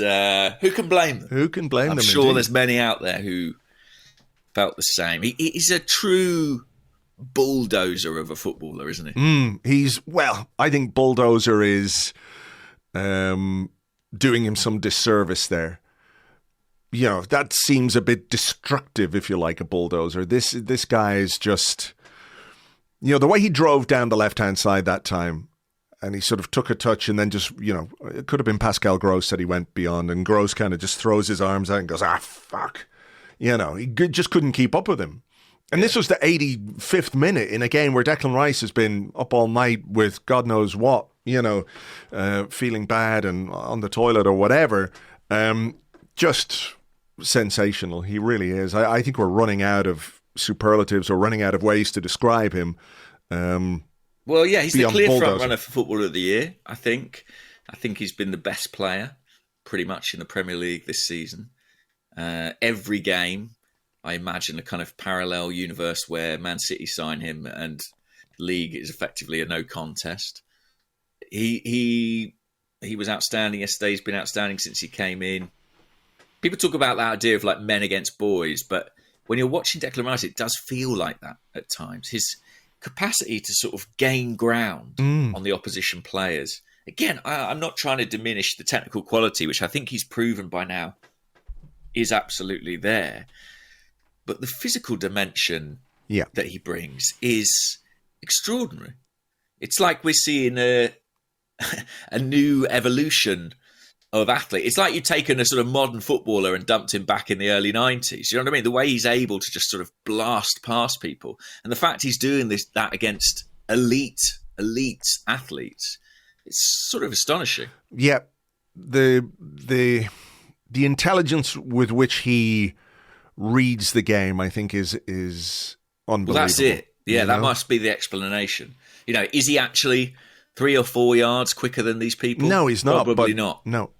[SPEAKER 4] who can blame them?
[SPEAKER 3] Who can blame them?
[SPEAKER 4] I'm sure
[SPEAKER 3] indeed.
[SPEAKER 4] there's many out there who felt the same. He's a true bulldozer of a footballer, isn't he?
[SPEAKER 3] I think bulldozer is doing him some disservice there. You know, that seems a bit destructive, if you like, a bulldozer. This guy is just, you know, the way he drove down the left-hand side that time, and he sort of took a touch and then just, you know, it could have been Pascal Gross that he went beyond, and Gross kind of just throws his arms out and goes, fuck. You know, he just couldn't keep up with him. And this was the 85th minute in a game where Declan Rice has been up all night with God knows what, you know, feeling bad and on the toilet or whatever. Just sensational. He really is. I think we're running out of superlatives or running out of ways to describe him.
[SPEAKER 4] Well, yeah, he's the clear
[SPEAKER 3] bulldozer.
[SPEAKER 4] front runner for Footballer of the Year, I think. I think he's been the best player pretty much in the Premier League this season. Every game, I imagine a kind of parallel universe where Man City sign him and league is effectively a no contest. He was outstanding yesterday. He's been outstanding since he came in. People talk about that idea of like men against boys, but when you're watching Declan Rice, it does feel like that at times. His capacity to sort of gain ground on the opposition players. Again, I'm not trying to diminish the technical quality, which I think he's proven by now is absolutely there. But the physical dimension that he brings is extraordinary. It's like we're seeing a new evolution of athlete. It's like you've taken a sort of modern footballer and dumped him back in the early 90s. You know what I mean? The way he's able to just sort of blast past people. And the fact he's doing that against elite athletes, it's sort of astonishing.
[SPEAKER 3] Yeah. The intelligence with which he reads the game, I think, is unbelievable.
[SPEAKER 4] Well, that's it. Yeah, that must be the explanation. You know, is he actually 3 or 4 yards quicker than these people?
[SPEAKER 3] No, he's not.
[SPEAKER 4] Probably not.
[SPEAKER 3] No.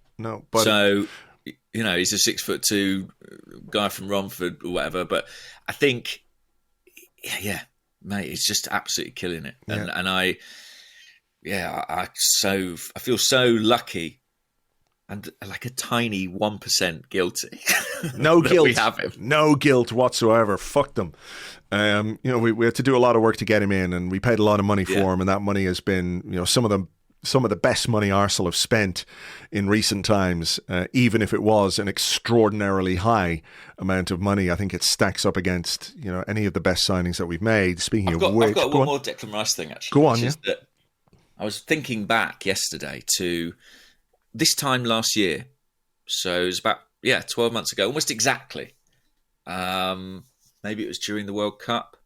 [SPEAKER 3] But
[SPEAKER 4] so, you know, he's a 6'2" guy from Romford or whatever. But I think, yeah, mate, he's just absolutely killing it. And I feel so lucky. And like a tiny 1% guilty.
[SPEAKER 3] No guilt.
[SPEAKER 4] We have him.
[SPEAKER 3] No guilt whatsoever. Fuck them. You know, we had to do a lot of work to get him in, and we paid a lot of money for him, and that money has been, you know, some of the best money Arsenal have spent in recent times. Even if it was an extraordinarily high amount of money, I think it stacks up against, you know, any of the best signings that we've made. Speaking of which,
[SPEAKER 4] I've got one more Declan Rice thing actually.
[SPEAKER 3] Go on, yeah.
[SPEAKER 4] That I was thinking back yesterday to this time last year. So it was about 12 months ago, almost exactly. Maybe it was during the World Cup.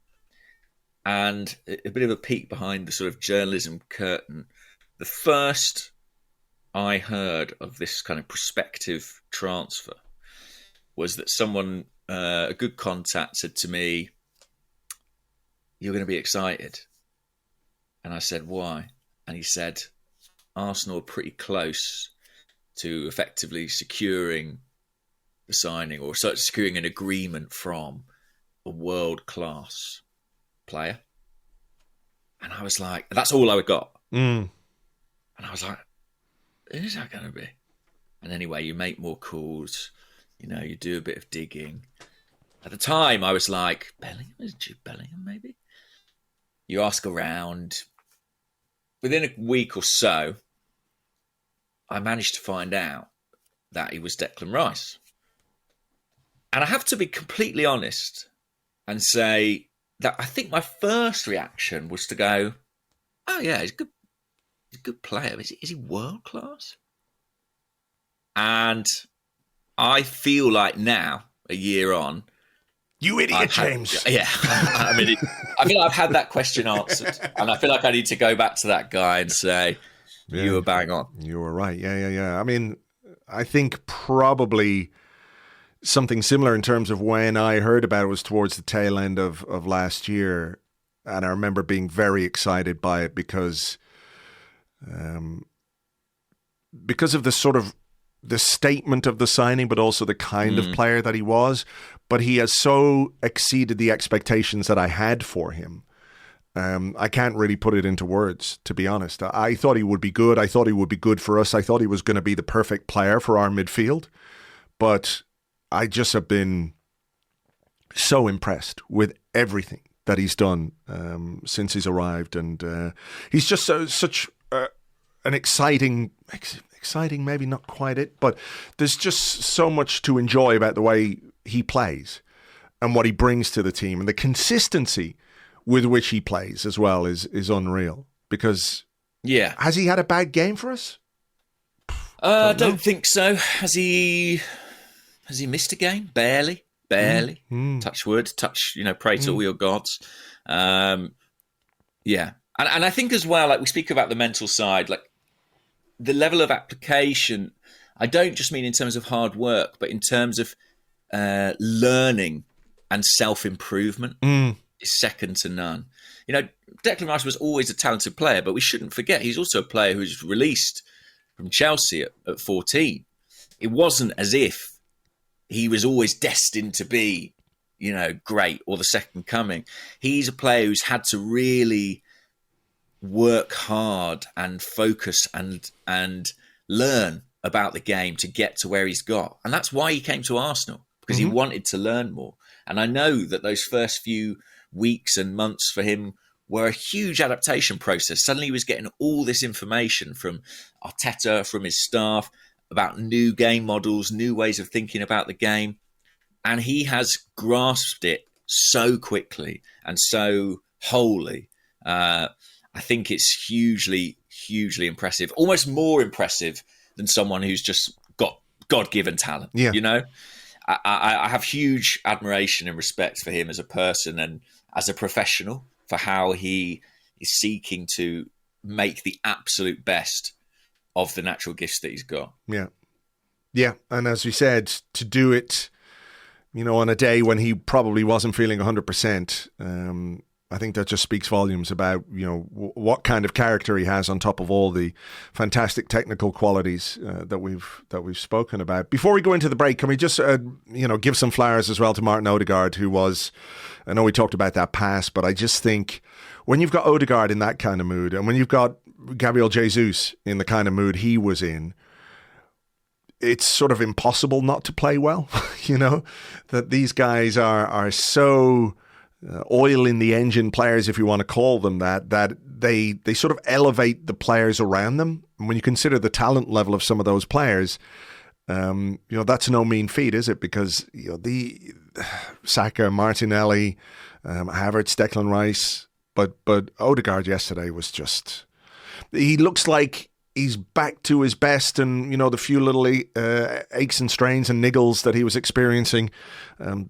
[SPEAKER 4] And a bit of a peek behind the sort of journalism curtain. The first I heard of this kind of prospective transfer was that someone, a good contact, said to me, "You're going to be excited." And I said, "Why?" And he said, "Arsenal are pretty close to effectively securing the signing or securing an agreement from a world-class player." And I was like, that's all I got.
[SPEAKER 3] Mm.
[SPEAKER 4] And I was like, who's that going to be? And anyway, you make more calls, you do a bit of digging. At the time, I was like, Bellingham? Is it Jude Bellingham, maybe? You ask around. Within a week or so, I managed to find out that he was Declan Rice. And I have to be completely honest and say that I think my first reaction was to go, oh yeah, he's a good player. Is he world class? And I feel like now, a year on,
[SPEAKER 3] you idiot, James.
[SPEAKER 4] Yeah. I mean, I feel like I've had that question answered. And I feel like I need to go back to that guy and say, you were bang on.
[SPEAKER 3] You were right. Yeah. I mean, I think probably something similar in terms of when I heard about it was towards the tail end of last year. And I remember being very excited by it because of the sort of the statement of the signing, but also the kind of player that he was. But he has so exceeded the expectations that I had for him. I can't really put it into words, to be honest. I thought he would be good. I thought he would be good for us. I thought he was going to be the perfect player for our midfield. But I just have been so impressed with everything that he's done since he's arrived. And he's just such an exciting, maybe not quite it, but there's just so much to enjoy about the way he plays and what he brings to the team. And the consistency with which he plays as well is unreal. Because has he had a bad game for us?
[SPEAKER 4] I don't think so. Has he missed a game? Barely. Touch wood, pray to all your gods. And I think as well, like we speak about the mental side, like the level of application, I don't just mean in terms of hard work, but in terms of learning and self-improvement is second to none. Declan Rice was always a talented player, but we shouldn't forget he's also a player who's released from Chelsea at 14. It wasn't as if he was always destined to be, great or the second coming. He's a player who's had to really work hard and focus and learn about the game to get to where he's got. And that's why he came to Arsenal, because he wanted to learn more. And I know that those first few weeks and months for him were a huge adaptation process. Suddenly he was getting all this information from Arteta, from his staff, about new game models, new ways of thinking about the game. And he has grasped it so quickly and so wholly. I think it's hugely, hugely impressive, almost more impressive than someone who's just got God-given talent.
[SPEAKER 3] Yeah.
[SPEAKER 4] I have huge admiration and respect for him as a person and as a professional for how he is seeking to make the absolute best of the natural gifts that he's got.
[SPEAKER 3] Yeah. And as we said, to do it, on a day when he probably wasn't feeling 100%, I think that just speaks volumes about, what kind of character he has on top of all the fantastic technical qualities that we've spoken about. Before we go into the break, can we just, give some flowers as well to Martin Odegaard, who was, I know we talked about that pass, but I just think when you've that Odegaard in that kind of mood, and when you've got Gabriel Jesus in the kind of mood he was in, it's sort of impossible not to play well, that these guys are so oil in the engine players, if you want to call them that they sort of elevate the players around them. And when you consider the talent level of some of those players, that's no mean feat, is it? Because the Saka, Martinelli, Havertz, Declan Rice, but Odegaard yesterday was just, he looks like he's back to his best, and the few little aches and strains and niggles that he was experiencing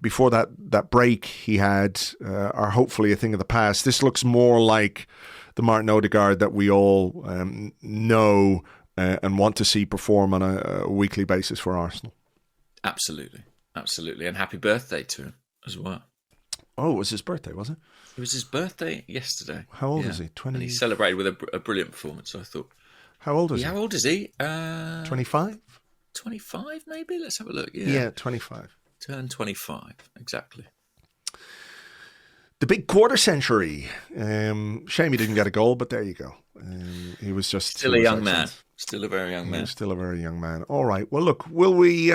[SPEAKER 3] before that break he had are hopefully a thing of the past. This looks more like the Martin Odegaard that we all know and want to see perform on a weekly basis for Arsenal.
[SPEAKER 4] Absolutely, and happy birthday to him as well.
[SPEAKER 3] Oh, it was his birthday, was it?
[SPEAKER 4] It was his birthday yesterday.
[SPEAKER 3] How old is he? 20.
[SPEAKER 4] And he celebrated with a brilliant performance. So I thought.
[SPEAKER 3] How old is he?
[SPEAKER 4] How old is he?
[SPEAKER 3] 25?
[SPEAKER 4] 25, maybe? Let's have a look.
[SPEAKER 3] Yeah, 25.
[SPEAKER 4] Turn 25, exactly.
[SPEAKER 3] the big quarter century. Shame he didn't get a goal, but there you go. He was just
[SPEAKER 4] still a young man. Still a very young man.
[SPEAKER 3] Still a very young man. All right. Well, look, will we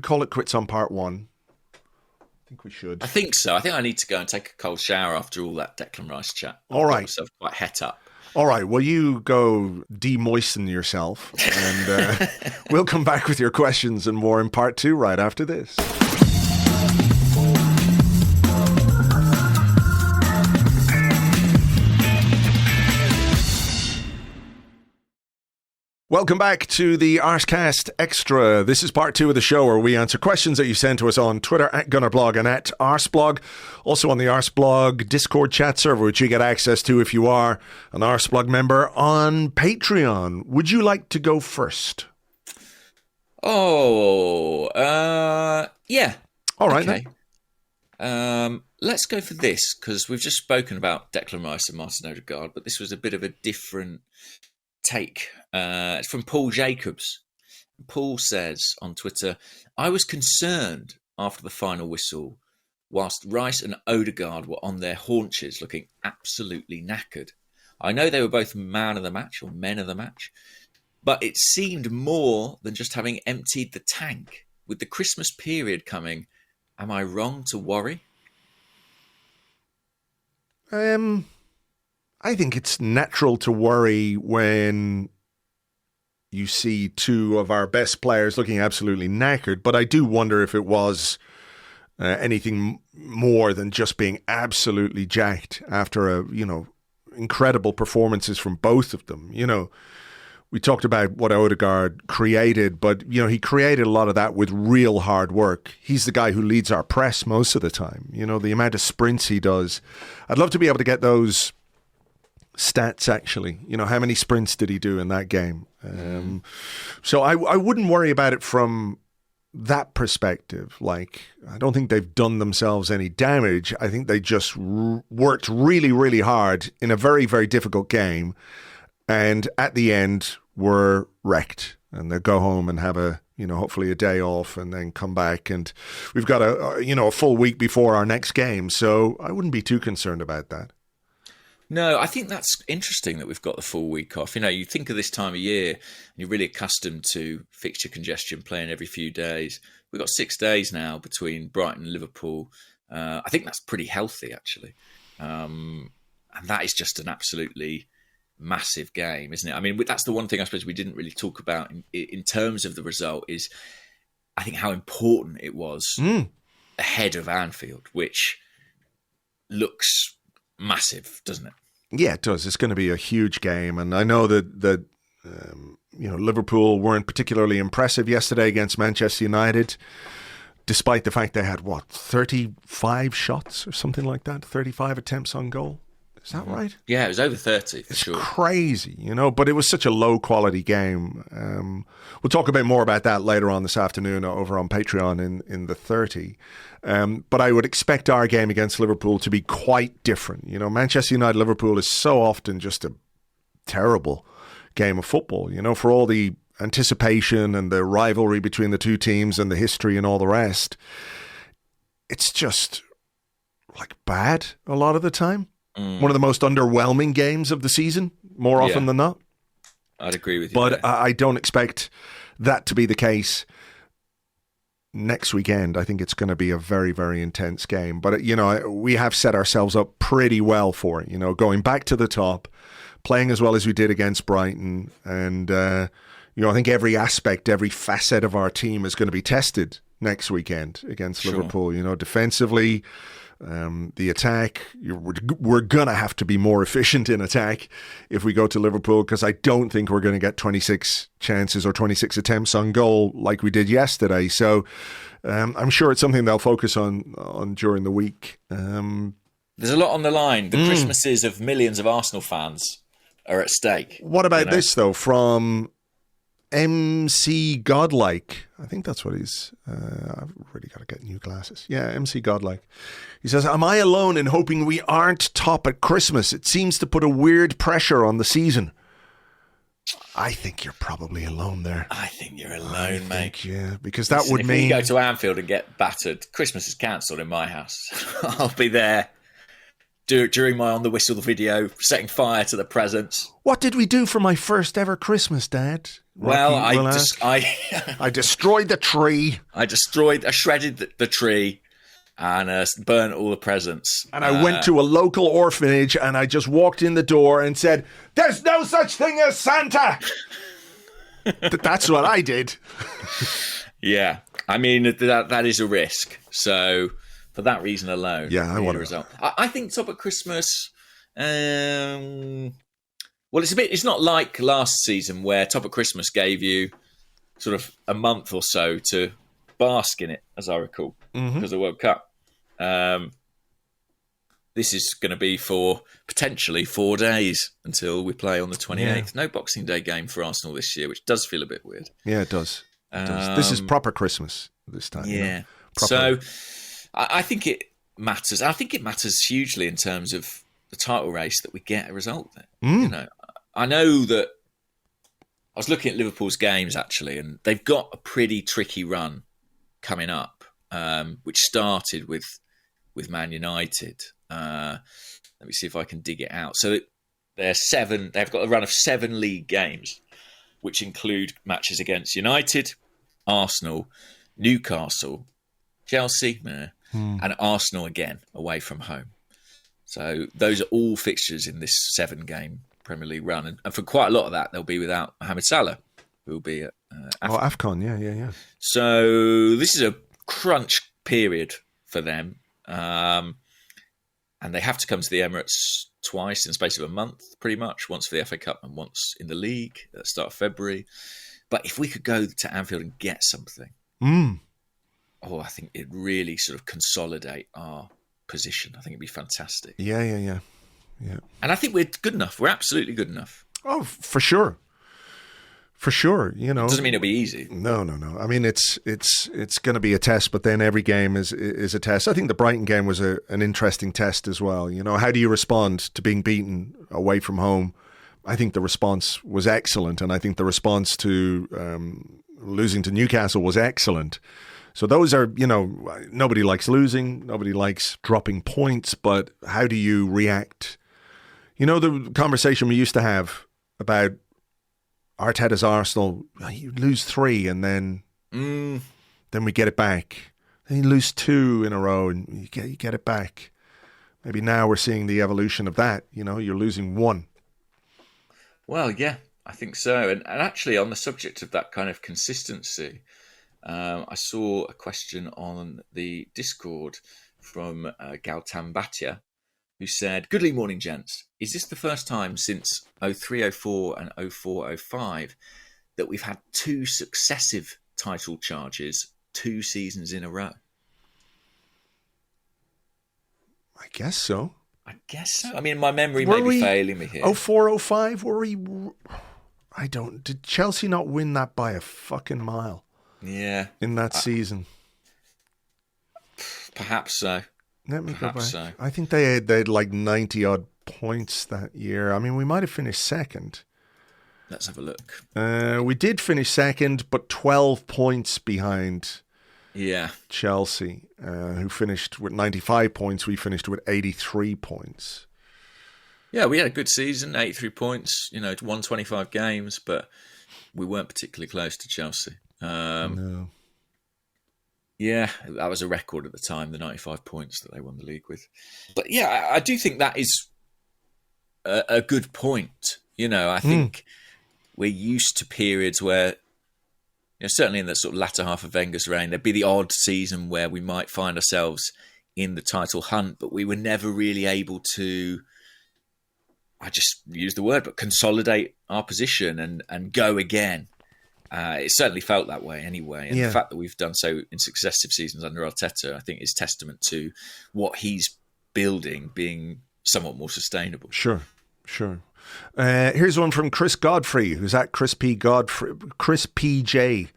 [SPEAKER 3] call it quits on part one? I think we should.
[SPEAKER 4] I think so. I think I need to go and take a cold shower after all that Declan Rice chat.
[SPEAKER 3] All right.
[SPEAKER 4] Myself quite het up.
[SPEAKER 3] All right. Well, you go de-moisten yourself, and we'll come back with your questions and more in part two right after this. Welcome back to the Arsecast Extra. This is part two of the show where we answer questions that you send to us on Twitter at Gunnerblog and at Arseblog. Also on the Arseblog Discord chat server, which you get access to if you are an Arseblog member on Patreon. Would you like to go first?
[SPEAKER 4] Yeah.
[SPEAKER 3] All right.
[SPEAKER 4] Okay. Let's go for this, because we've just spoken about Declan Rice and Martin Odegaard, but this was a bit of a different take. It's from Paul Jacobs. Paul says on Twitter, I was concerned after the final whistle whilst Rice and Odegaard were on their haunches looking absolutely knackered. I know they were both man of the match or men of the match, but it seemed more than just having emptied the tank. With the Christmas period coming, am I wrong to worry?
[SPEAKER 3] I think it's natural to worry when you see two of our best players looking absolutely knackered, but I do wonder if it was anything more than just being absolutely jacked after incredible performances from both of them. We talked about what Odegaard created, but he created a lot of that with real hard work. He's the guy who leads our press most of the time. The amount of sprints he does. I'd love to be able to get those stats, actually. How many sprints did he do in that game? So I wouldn't worry about it from that perspective. Like, I don't think they've done themselves any damage. I think they just worked really, really hard in a very, very difficult game, and at the end were wrecked, and they'll go home and have hopefully a day off and then come back, and we've got a full week before our next game, so I wouldn't be too concerned about that.
[SPEAKER 4] No, I think that's interesting that we've got the full week off. You think of this time of year, and you're really accustomed to fixture congestion playing every few days. We've got 6 days now between Brighton and Liverpool. I think that's pretty healthy, actually. And that is just an absolutely massive game, isn't it? I mean, that's the one thing I suppose we didn't really talk about in terms of the result is I think how important it was ahead of Anfield, which looks massive, doesn't it?
[SPEAKER 3] Yeah, it does. It's going to be a huge game, and I know that Liverpool weren't particularly impressive yesterday against Manchester United, despite the fact they had 35 shots or something like that, 35 attempts on goal. Is that right?
[SPEAKER 4] Yeah, it was over 30 for sure.
[SPEAKER 3] It's crazy, but it was such a low quality game. We'll talk a bit more about that later on this afternoon over on Patreon in the 30. But I would expect our game against Liverpool to be quite different. Manchester United Liverpool is so often just a terrible game of football, for all the anticipation and the rivalry between the two teams and the history and all the rest. It's just bad a lot of the time. One of the most underwhelming games of the season, more often than not.
[SPEAKER 4] I'd agree with you.
[SPEAKER 3] But I don't expect that to be the case next weekend. I think it's going to be a very, very intense game. But, we have set ourselves up pretty well for it, going back to the top, playing as well as we did against Brighton. And, I think every aspect, every facet of our team is going to be tested next weekend against Liverpool. Defensively, the attack, we're going to have to be more efficient in attack if we go to Liverpool, because I don't think we're going to get 26 chances or 26 attempts on goal like we did yesterday. So I'm sure it's something they'll focus on during the week.
[SPEAKER 4] There's a lot on the line. The Christmases of millions of Arsenal fans are at stake.
[SPEAKER 3] What about this, though, from MC Godlike? I think that's what he's... I've really got to get new glasses. Yeah, MC Godlike. He says, am I alone in hoping we aren't top at Christmas? It seems to put a weird pressure on the season. I think you're probably alone there.
[SPEAKER 4] I think you're alone, mate.
[SPEAKER 3] Yeah, because that would
[SPEAKER 4] if
[SPEAKER 3] mean...
[SPEAKER 4] we go to Anfield and get battered, Christmas is cancelled in my house. I'll be there during my On the Whistle video, setting fire to the presents.
[SPEAKER 3] What did we do for my first ever Christmas, Dad?
[SPEAKER 4] Well,
[SPEAKER 3] I destroyed the tree.
[SPEAKER 4] I shredded the tree and burnt all the presents.
[SPEAKER 3] And I went to a local orphanage and I just walked in the door and said, "There's no such thing as Santa." That's what I did.
[SPEAKER 4] Yeah. I mean, that is a risk. So for that reason alone,
[SPEAKER 3] I want
[SPEAKER 4] a result. I think top of Christmas, well, it's not like last season where top of Christmas gave you sort of a month or so to bask in it, as I recall, because of the World Cup. This is going to be for potentially 4 days until we play on the 28th. Yeah. No Boxing Day game for Arsenal this year, which does feel a bit weird.
[SPEAKER 3] Yeah, it does. This is proper Christmas this time.
[SPEAKER 4] Yeah. So I think it matters. I think it matters hugely in terms of the title race that we get a result there. You know, I know that I was looking at Liverpool's games actually, and they've got a pretty tricky run coming up, which started with Man United. Let me see if I can dig it out. So they've got a run of 7 league games, which include matches against United, Arsenal, Newcastle, Chelsea, and Arsenal again away from home. So those are all fixtures in this 7-game Premier League run. And for quite a lot of that, they'll be without Mohamed Salah, who will be at
[SPEAKER 3] AFCON. Yeah.
[SPEAKER 4] So this is a crunch period for them. And they have to come to the Emirates twice in the space of a month, pretty much. Once for the FA Cup and once in the league at the start of February. But if we could go to Anfield and get something, I think it'd really sort of consolidate our position. I think it'd be fantastic.
[SPEAKER 3] Yeah.
[SPEAKER 4] And I think we're good enough. We're absolutely good enough.
[SPEAKER 3] Oh, for sure. For sure, you know.
[SPEAKER 4] It doesn't mean it'll be easy.
[SPEAKER 3] No. I mean, it's going to be a test, but then every game is a test. I think the Brighton game was an interesting test as well. You know, how do you respond to being beaten away from home? I think the response was excellent, and I think the response to losing to Newcastle was excellent. So those are, you know, nobody likes losing, nobody likes dropping points, but how do you react? You know, the conversation we used to have about Arteta's Arsenal, you lose 3 and then we get it back. Then you lose 2 in a row and you get it back. Maybe now we're seeing the evolution of that. You know, you're losing 1.
[SPEAKER 4] Well, yeah, I think so. And actually, on the subject of that kind of consistency, I saw a question on the Discord from Gautam Bhatia, who said, "Good morning, gents. Is this the first time since 03-04 and 04-05 that we've had 2 successive title charges 2 seasons in a row?"
[SPEAKER 3] I guess so.
[SPEAKER 4] I mean, my memory may be failing me here.
[SPEAKER 3] 04-05, were we... Did Chelsea not win that by a fucking mile?
[SPEAKER 4] Yeah.
[SPEAKER 3] In that season?
[SPEAKER 4] Perhaps so.
[SPEAKER 3] Let me go back. So. I think they had like 90 odd points that year. I mean, we might have finished second.
[SPEAKER 4] Let's have a look.
[SPEAKER 3] We did finish second, but 12 points behind Chelsea, who finished with 95 points. We finished with 83 points.
[SPEAKER 4] Yeah, we had a good season, 83 points, you know, won 25 games, but we weren't particularly close to Chelsea.
[SPEAKER 3] No.
[SPEAKER 4] Yeah, that was a record at the time, the 95 points that they won the league with. But yeah, I do think that is a good point. You know, I think we're used to periods where, you know, certainly in the sort of latter half of Wenger's reign, there'd be the odd season where we might find ourselves in the title hunt, but we were never really able to, I just use the word, but consolidate our position and go again. It certainly felt that way anyway. And the fact that we've done so in successive seasons under Arteta, I think is testament to what he's building being somewhat more sustainable.
[SPEAKER 3] Sure. Here's one from Chris Godfrey, who's at Chris PJ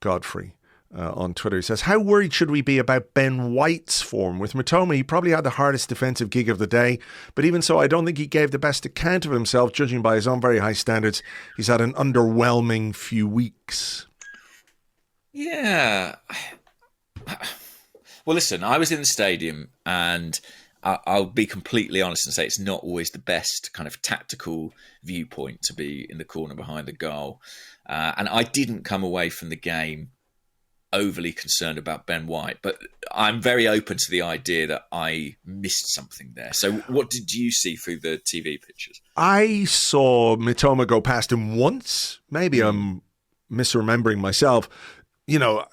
[SPEAKER 3] Godfrey. on Twitter. He says, how worried should we be about Ben White's form? With Mitoma, he probably had the hardest defensive gig of the day, but even so, I don't think he gave the best account of himself, judging by his own very high standards. He's had an underwhelming few weeks.
[SPEAKER 4] Yeah. Well, listen, I was in the stadium, and I'll be completely honest and say it's not always the best kind of tactical viewpoint to be in the corner behind the goal. And I didn't come away from the game overly concerned about Ben White, but I'm very open to the idea that I missed something there. So what did you see through the TV pictures?
[SPEAKER 3] I saw Mitoma go past him once. Maybe I'm misremembering myself. You know,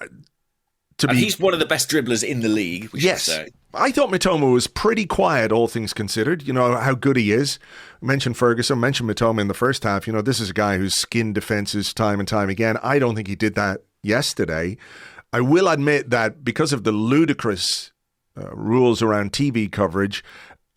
[SPEAKER 4] he's one of the best dribblers in the league, we should say.
[SPEAKER 3] I thought Mitoma was pretty quiet, all things considered. You know, how good he is. Mentioned Ferguson, mentioned Mitoma in the first half. You know, this is a guy who's skinned defenses time and time again. I don't think he did that yesterday. I will admit that because of the ludicrous rules around TV coverage,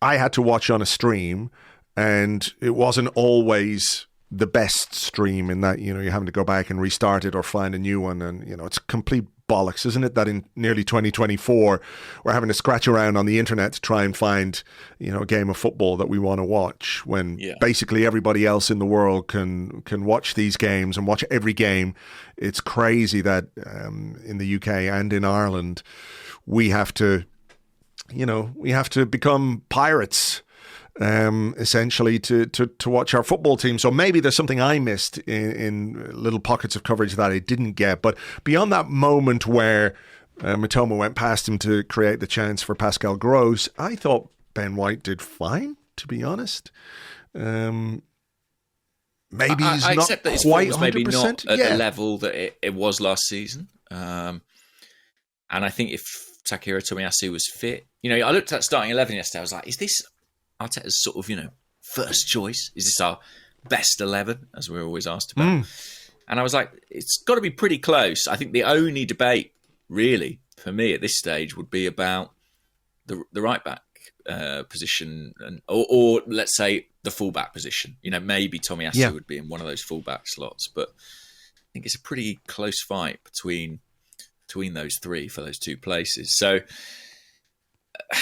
[SPEAKER 3] I had to watch on a stream, and it wasn't always the best stream in that, you know, you're having to go back and restart it or find a new one. And, you know, it's complete bollocks, isn't it, that in nearly 2024 we're having to scratch around on the internet to try and find, you know, a game of football that we want to watch when basically everybody else in the world can watch these games and watch every game. It's crazy that in the UK and in Ireland we have to become pirates essentially to watch our football team. So maybe there's something I missed in little pockets of coverage that I didn't get. But beyond that moment where Mitoma went past him to create the chance for Pascal Gross, I thought Ben White did fine, to be honest. Maybe he's
[SPEAKER 4] I
[SPEAKER 3] not
[SPEAKER 4] accept that his
[SPEAKER 3] quite
[SPEAKER 4] form was
[SPEAKER 3] 100%.
[SPEAKER 4] maybe not at the level that it was last season. And I think if Takehiro Tomiyasu was fit, you know, I looked at starting 11 yesterday. I was like, is this Arteta's sort of, you know, first choice? Is this our best 11, as we're always asked about? And I was like, it's got to be pretty close. I think the only debate, really, for me at this stage would be about the right back position, or let's say the fullback position. You know, maybe Tomiyasu would be in one of those fullback slots, but I think it's a pretty close fight between those three for those two places. So,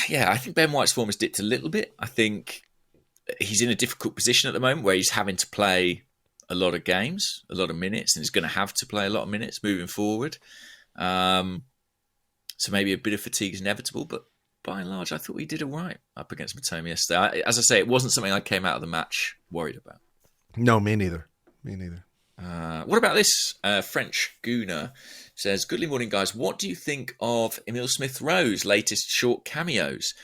[SPEAKER 4] yeah, I think Ben White's form has dipped a little bit. I think he's in a difficult position at the moment where he's having to play a lot of games, a lot of minutes, and he's going to have to play a lot of minutes moving forward. So maybe a bit of fatigue is inevitable, but by and large, I thought he did all right up against Mitoma yesterday. As I say, it wasn't something I came out of the match worried about.
[SPEAKER 3] No, me neither.
[SPEAKER 4] What about this? French Gooner says, "Good morning, guys. What do you think of Emile Smith-Rowe's latest short cameos?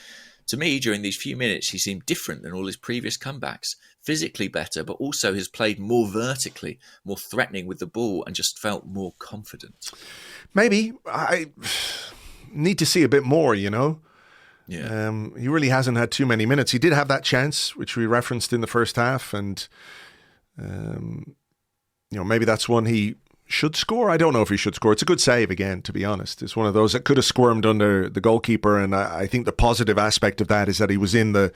[SPEAKER 4] To me, during these few minutes, he seemed different than all his previous comebacks. Physically better, but also has played more vertically, more threatening with the ball, and just felt more confident."
[SPEAKER 3] Maybe. I need to see a bit more, you know.
[SPEAKER 4] Yeah.
[SPEAKER 3] He really hasn't had too many minutes. He did have that chance, which we referenced in the first half, and you know, maybe that's one he should score. I don't know if he should score. It's a good save again, to be honest. It's one of those that could have squirmed under the goalkeeper, and I think the positive aspect of that is that he was in the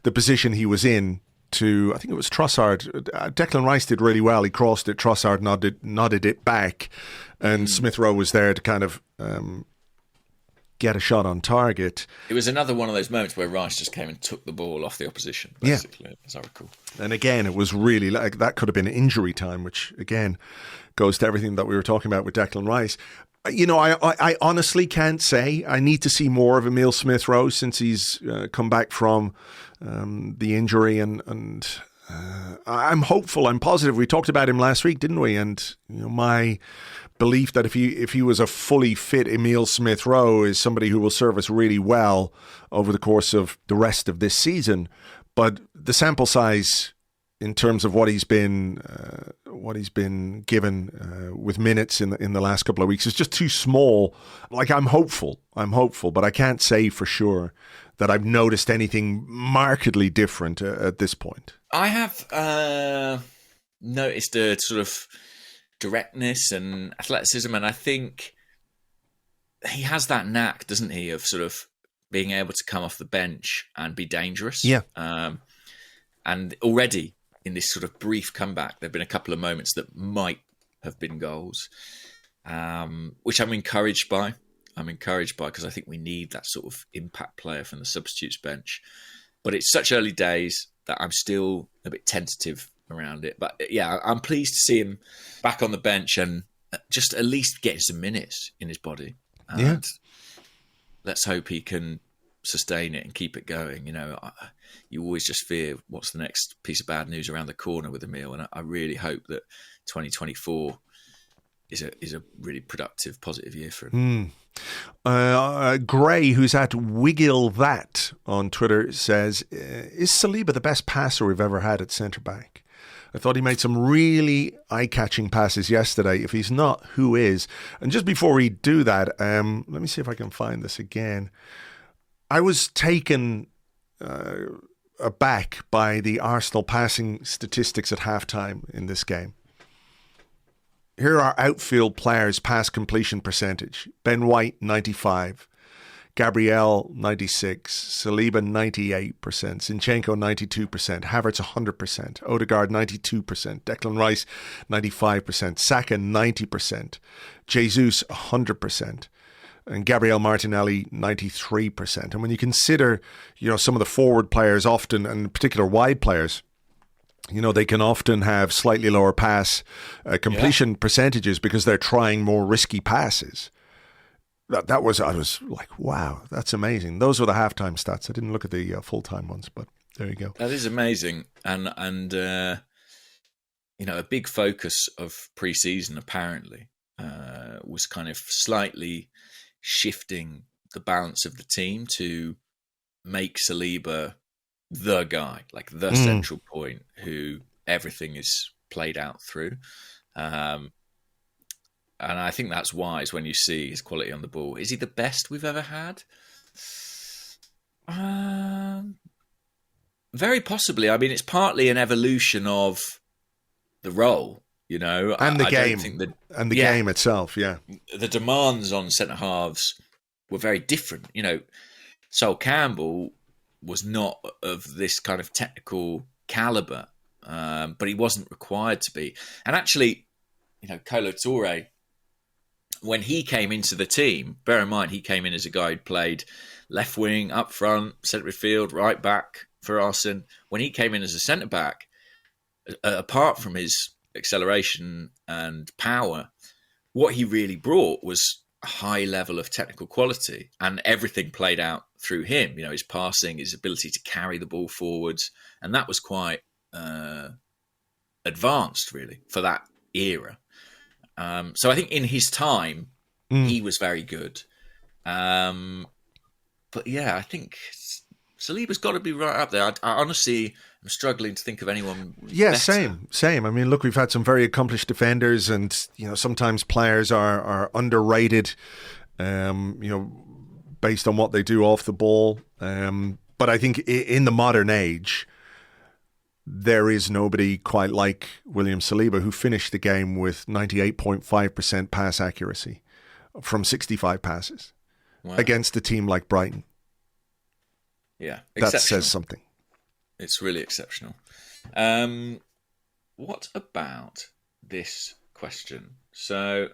[SPEAKER 3] position he was in to, I think it was Trossard. Declan Rice did really well. He crossed it, Trossard nodded it back, and Smith-Rowe was there to kind of get a shot on target.
[SPEAKER 4] It was another one of those moments where Rice just came and took the ball off the opposition, basically, as I recall.
[SPEAKER 3] And again, it was really like that could have been injury time, which again goes to everything that we were talking about with Declan Rice. You know, I honestly can't say. I need to see more of Emile Smith-Rowe since he's come back from the injury, and I'm hopeful. I'm positive. We talked about him last week, didn't we? And you know, my belief that if he was a fully fit Emile Smith-Rowe is somebody who will serve us really well over the course of the rest of this season. But the sample size in terms of what he's been given with minutes in the last couple of weeks is just too small. Like I'm hopeful, but I can't say for sure that I've noticed anything markedly different at this point.
[SPEAKER 4] I have noticed a sort of directness and athleticism, and I think he has that knack, doesn't he, of sort of being able to come off the bench and be dangerous.
[SPEAKER 3] Yeah.
[SPEAKER 4] And already in this sort of brief comeback, there have been a couple of moments that might have been goals. which I'm encouraged by. Because I think we need that sort of impact player from the substitutes bench. But it's such early days that I'm still a bit tentative around it. But yeah, I'm pleased to see him back on the bench and just at least getting some minutes in his body. And let's hope he can sustain it and keep it going. You always just fear what's the next piece of bad news around the corner with Emil. And I really hope that 2024 is a really productive, positive year for him.
[SPEAKER 3] Gray, who's at Wiggle That on Twitter, says, is Saliba the best passer we've ever had at centre-back? I thought he made some really eye-catching passes yesterday. If he's not, who is? And just before we do that, let me see if I can find this again. I was taken aback by the Arsenal passing statistics at halftime in this game. Here are outfield players' pass completion percentage. Ben White, 95. Gabriel, 96. Saliba, 98%. Zinchenko, 92%. Havertz, 100%. Odegaard, 92%. Declan Rice, 95%. Saka, 90%. Jesus, 100%. And Gabriel Martinelli, 93%. And when you consider, some of the forward players often, and in particular wide players, they can often have slightly lower pass completion percentages because they're trying more risky passes. I was like, wow, that's amazing. Those were the halftime stats. I didn't look at the full-time ones, but there you go.
[SPEAKER 4] That is amazing. And a big focus of pre-season apparently was kind of slightly shifting the balance of the team to make Saliba the guy, like the central point who everything is played out through. And I think that's wise when you see his quality on the ball. Is he the best we've ever had? Very possibly. I mean, it's partly an evolution of the role,
[SPEAKER 3] and the game, and the game itself. Yeah,
[SPEAKER 4] the demands on centre halves were very different. Sol Campbell was not of this kind of technical calibre, but he wasn't required to be. And actually, Kolo Touré, when he came into the team, bear in mind, he came in as a guy who'd played left wing, up front, centre midfield, right back for Arsenal. When he came in as a centre-back, apart from his acceleration and power, what he really brought was a high level of technical quality, and everything played out through him. His passing, his ability to carry the ball forwards, and that was quite advanced, really, for that era. So I think in his time, he was very good. But yeah, I think Saliba's got to be right up there. I honestly am struggling to think of anyone better.
[SPEAKER 3] Same. I mean, look, we've had some very accomplished defenders, and sometimes players are underrated, based on what they do off the ball. But I think in the modern age, there is nobody quite like William Saliba, who finished the game with 98.5% pass accuracy from 65 passes against a team like Brighton.
[SPEAKER 4] Yeah,
[SPEAKER 3] that says something.
[SPEAKER 4] It's really exceptional. What about this question? So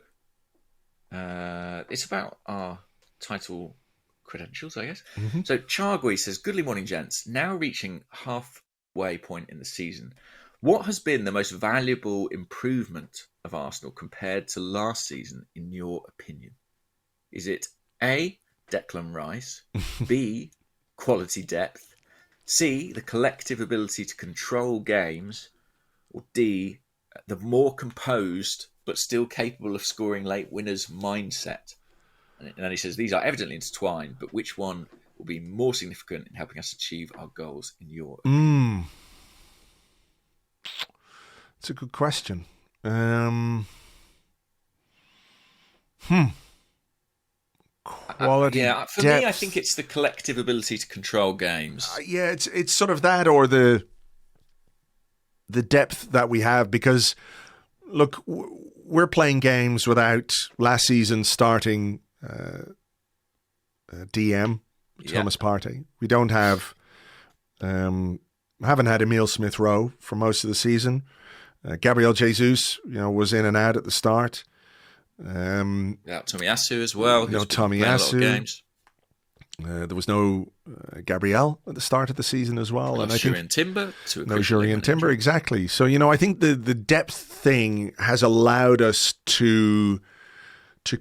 [SPEAKER 4] it's about our title credentials, I guess. Mm-hmm. So Chargui says, "Goodly morning, gents. Now reaching halfway point in the season, what has been the most valuable improvement of Arsenal compared to last season, in your opinion? Is it A, Declan Rice, B, quality depth, C, the collective ability to control games, or D, the more composed but still capable of scoring late winners mindset?" And then he says, "These are evidently intertwined, but which one will be more significant in helping us achieve our goals in your opinion?"
[SPEAKER 3] It's a good question. Quality.
[SPEAKER 4] For
[SPEAKER 3] depth.
[SPEAKER 4] me, I think it's the collective ability to control games.
[SPEAKER 3] It's sort of that, or the depth that we have, because look, we're playing games without last season starting DM Thomas Partey. We don't have haven't had Emil Smith-Rowe for most of the season. Gabriel Jesus, was in and out at the start.
[SPEAKER 4] Without Tomiyasu as well.
[SPEAKER 3] No
[SPEAKER 4] who's been playing a lot of
[SPEAKER 3] Tomiyasu.
[SPEAKER 4] games.
[SPEAKER 3] There was no Gabriel at the start of the season as well. And I think
[SPEAKER 4] Jurien Timber.
[SPEAKER 3] no Jurien Timber, exactly. So, I think the depth thing has allowed us to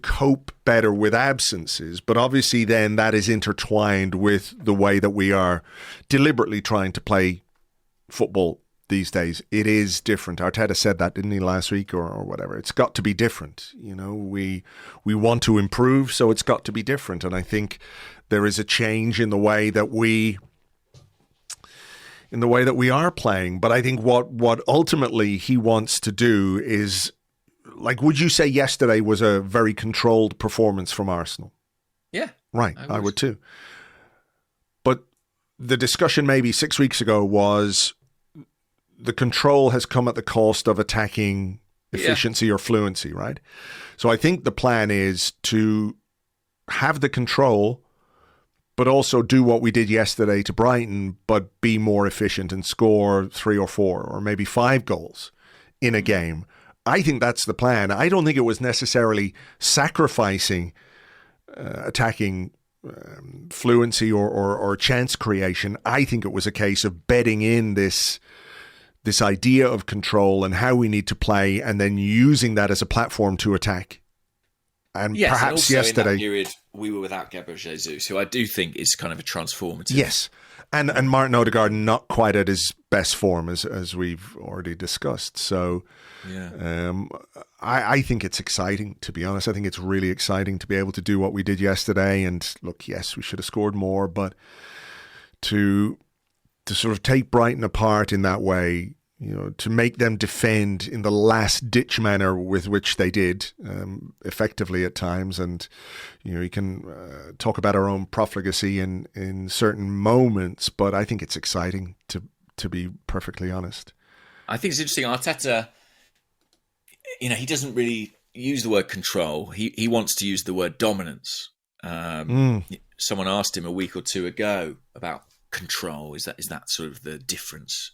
[SPEAKER 3] cope better with absences, but obviously then that is intertwined with the way that we are deliberately trying to play football these days. It is different. Arteta said that, didn't he, last week or whatever? It's got to be different. We want to improve, so it's got to be different. And I think there is a change in the way that we are playing. But I think what ultimately he wants to do is, like, would you say yesterday was a very controlled performance from Arsenal?
[SPEAKER 4] Yeah.
[SPEAKER 3] Right, I would too. But the discussion maybe 6 weeks ago was the control has come at the cost of attacking efficiency or fluency, right? So I think the plan is to have the control, but also do what we did yesterday to Brighton, but be more efficient and score 3 or 4 or maybe 5 goals in a game. I think that's the plan. I don't think it was necessarily sacrificing attacking fluency or chance creation. I think it was a case of bedding in this idea of control and how we need to play, and then using that as a platform to attack. And
[SPEAKER 4] yes,
[SPEAKER 3] perhaps
[SPEAKER 4] and also
[SPEAKER 3] yesterday,
[SPEAKER 4] in that period, we were without Gabriel Jesus, who I do think is kind of a transformative.
[SPEAKER 3] yes, and Martin Odegaard not quite at his best form as we've already discussed. So, I think it's exciting, to be honest. I think it's really exciting to be able to do what we did yesterday. And look, yes, we should have scored more, but to sort of take Brighton apart in that way, to make them defend in the last ditch manner with which they did, effectively at times. And, you can talk about our own profligacy in certain moments, but I think it's exciting to be perfectly honest.
[SPEAKER 4] I think it's interesting. Arteta, he doesn't really use the word control. He wants to use the word dominance. Someone asked him a week or two ago about control. Is that sort of the difference,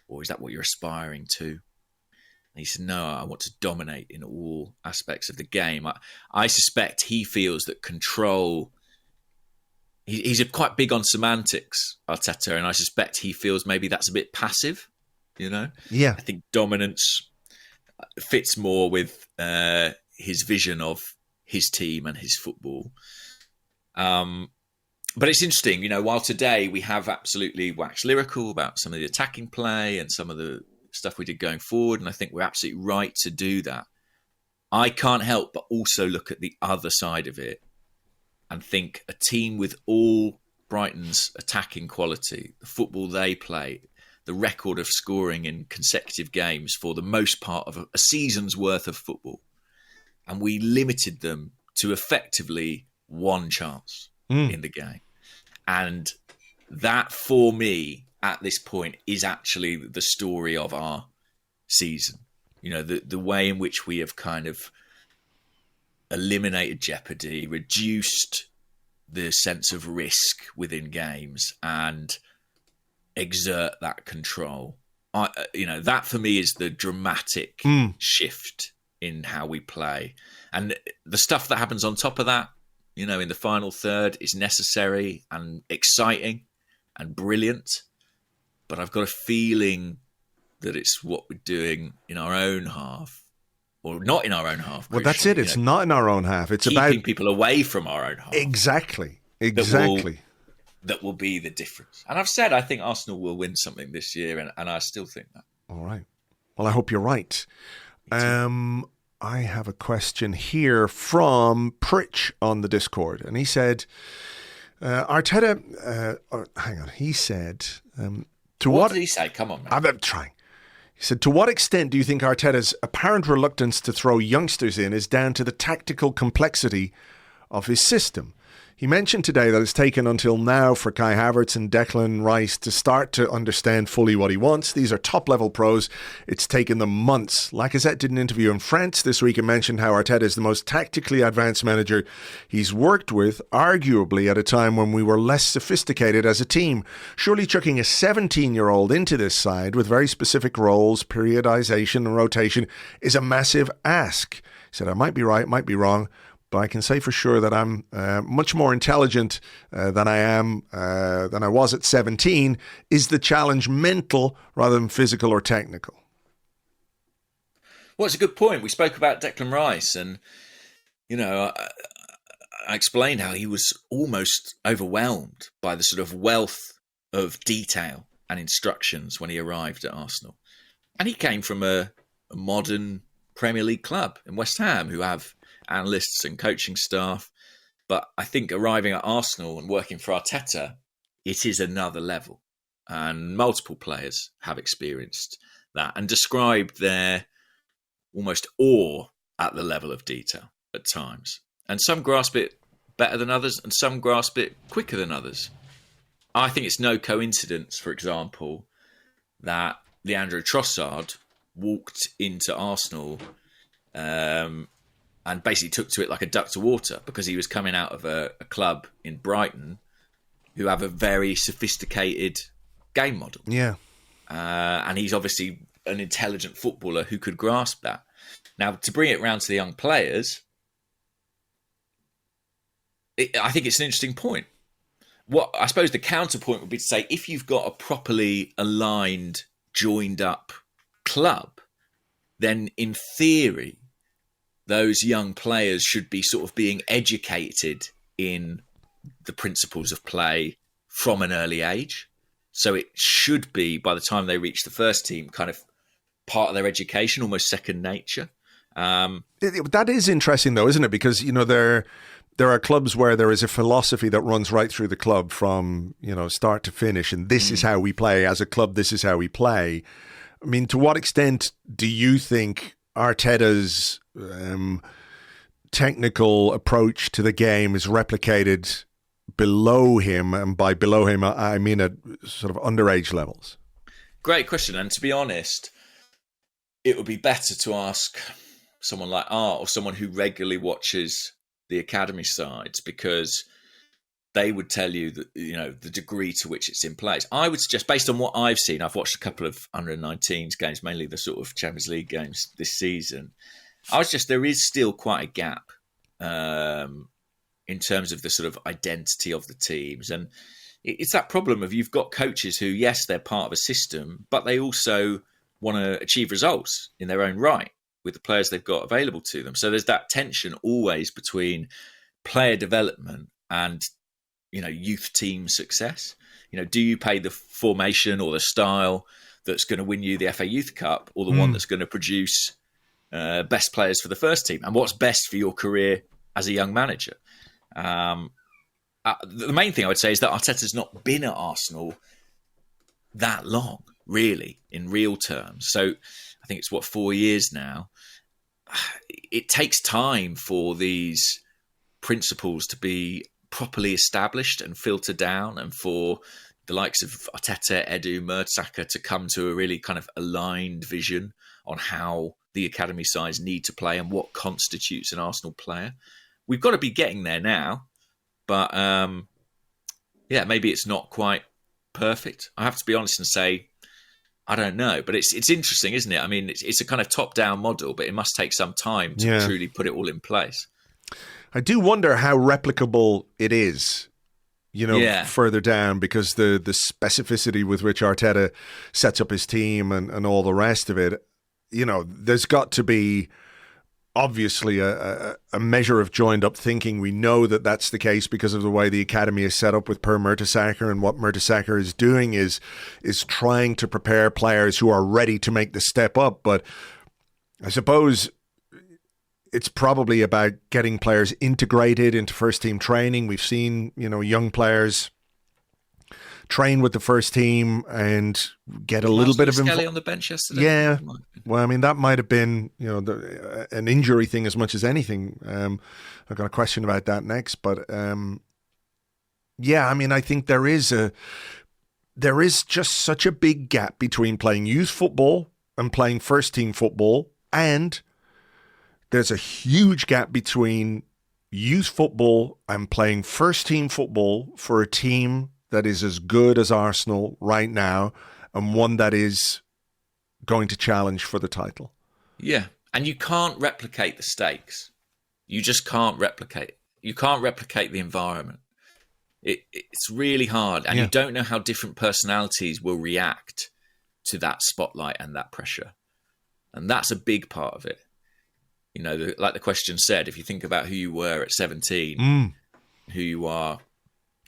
[SPEAKER 4] or is that what you're aspiring to? And he said, no, I want to dominate in all aspects of the game. I suspect he feels that control, he's quite big on semantics, Arteta, and I suspect he feels maybe that's a bit passive, Yeah. I think dominance fits more with his vision of his team and his football. But it's interesting, while today we have absolutely waxed lyrical about some of the attacking play and some of the stuff we did going forward, and I think we're absolutely right to do that, I can't help but also look at the other side of it and think a team with all Brighton's attacking quality, the football they play, the record of scoring in consecutive games for the most part of a season's worth of football, and we limited them to effectively one chance in the game. And that, for me, at this point, is actually the story of our season. The way in which we have kind of eliminated jeopardy, reduced the sense of risk within games, and exert that control. That for me is the dramatic shift in how we play. And the stuff that happens on top of that, in the final third, is necessary and exciting and brilliant. But I've got a feeling that it's what we're doing in our own half, or not in our own half.
[SPEAKER 3] Well, that's it. It's not in our own half. It's
[SPEAKER 4] keeping
[SPEAKER 3] about
[SPEAKER 4] people away from our own half.
[SPEAKER 3] Exactly.
[SPEAKER 4] That will be the difference. And I've said I think Arsenal will win something this year, and I still think that.
[SPEAKER 3] All right. Well, I hope you're right. I have a question here from Pritch on the Discord, and he said, Arteta, hang on, he said,
[SPEAKER 4] what did he say? Come on, man.
[SPEAKER 3] I'm trying. He said, to what extent do you think Arteta's apparent reluctance to throw youngsters in is down to the tactical complexity of his system? He mentioned today that it's taken until now for Kai Havertz and Declan Rice to start to understand fully what he wants. These are top-level pros. It's taken them months. Lacazette did an interview in France this week and mentioned how Arteta is the most tactically advanced manager he's worked with, arguably at a time when we were less sophisticated as a team. Surely chucking a 17-year-old into this side with very specific roles, periodization and rotation is a massive ask. said, I might be right, might be wrong, but I can say for sure that I'm much more intelligent than I was at 17. Is the challenge mental rather than physical or technical?
[SPEAKER 4] Well, it's a good point. We spoke about Declan Rice, and I explained how he was almost overwhelmed by the sort of wealth of detail and instructions when he arrived at Arsenal. And he came from a modern Premier League club in West Ham who have analysts and coaching staff. But I think arriving at Arsenal and working for Arteta, it is another level. And multiple players have experienced that and described their almost awe at the level of detail at times. And some grasp it better than others, and some grasp it quicker than others. I think it's no coincidence, for example, that Leandro Trossard walked into Arsenal and basically took to it like a duck to water, because he was coming out of a club in Brighton who have a very sophisticated game model.
[SPEAKER 3] Yeah.
[SPEAKER 4] And he's obviously an intelligent footballer who could grasp that. Now, to bring it round to the young players, I think it's an interesting point. What I suppose the counterpoint would be to say, if you've got a properly aligned, joined up club, then in theory, those young players should be sort of being educated in the principles of play from an early age. So it should be, by the time they reach the first team, kind of part of their education, almost second nature.
[SPEAKER 3] That is interesting, though, isn't it? Because, there are clubs where there is a philosophy that runs right through the club from, start to finish. And this is how we play. As a club, this is how we play. I mean, to what extent do you think Arteta's technical approach to the game is replicated below him? And by below him, I mean at sort of underage levels.
[SPEAKER 4] Great question. And to be honest, it would be better to ask someone like Art or someone who regularly watches the academy sides, because they would tell you that, the degree to which it's in place. I would suggest, based on what I've seen, I've watched a couple of under-19s games, mainly the sort of Champions League games this season. There is still quite a gap in terms of the sort of identity of the teams. And it's that problem of, you've got coaches who, yes, they're part of a system, but they also want to achieve results in their own right with the players they've got available to them. So there's that tension always between player development and, youth team success. Do you pay the formation or the style that's going to win you the FA Youth Cup, or the one that's going to produce best players for the first team, and what's best for your career as a young manager? The main thing I would say is that Arteta's not been at Arsenal that long, really, in real terms. So I think it's 4 years now. It takes time for these principles to be properly established and filtered down, and for the likes of Arteta, Edu, Mertesacker to come to a really kind of aligned vision on how the academy sides need to play and what constitutes an Arsenal player. We've got to be getting there now, but maybe it's not quite perfect. I have to be honest and say, I don't know, but it's interesting, isn't it? I mean, it's a kind of top-down model, but it must take some time to truly put it all in place.
[SPEAKER 3] I do wonder how replicable it is, further down, because the specificity with which Arteta sets up his team and all the rest of it, there's got to be obviously a measure of joined-up thinking. We know that that's the case because of the way the academy is set up with Per Mertesacker, and what Mertesacker is doing is trying to prepare players who are ready to make the step up. But I suppose it's probably about getting players integrated into first-team training. We've seen, young players train with the first team and get a little bit of
[SPEAKER 4] Skelly on the bench yesterday.
[SPEAKER 3] Yeah, well, I mean, that might have been an injury thing as much as anything. I've got a question about that next, but I mean, I think there is just such a big gap between playing youth football and playing first team football, and there's a huge gap between youth football and playing first team football for a team that is as good as Arsenal right now, and one that is going to challenge for the title.
[SPEAKER 4] Yeah, And you can't replicate the stakes. You just can't replicate. You can't replicate the environment. It's really hard. And you don't know how different personalities will react to that spotlight and that pressure. And that's a big part of it. You know, like the question said, if you think about who you were at 17, who you are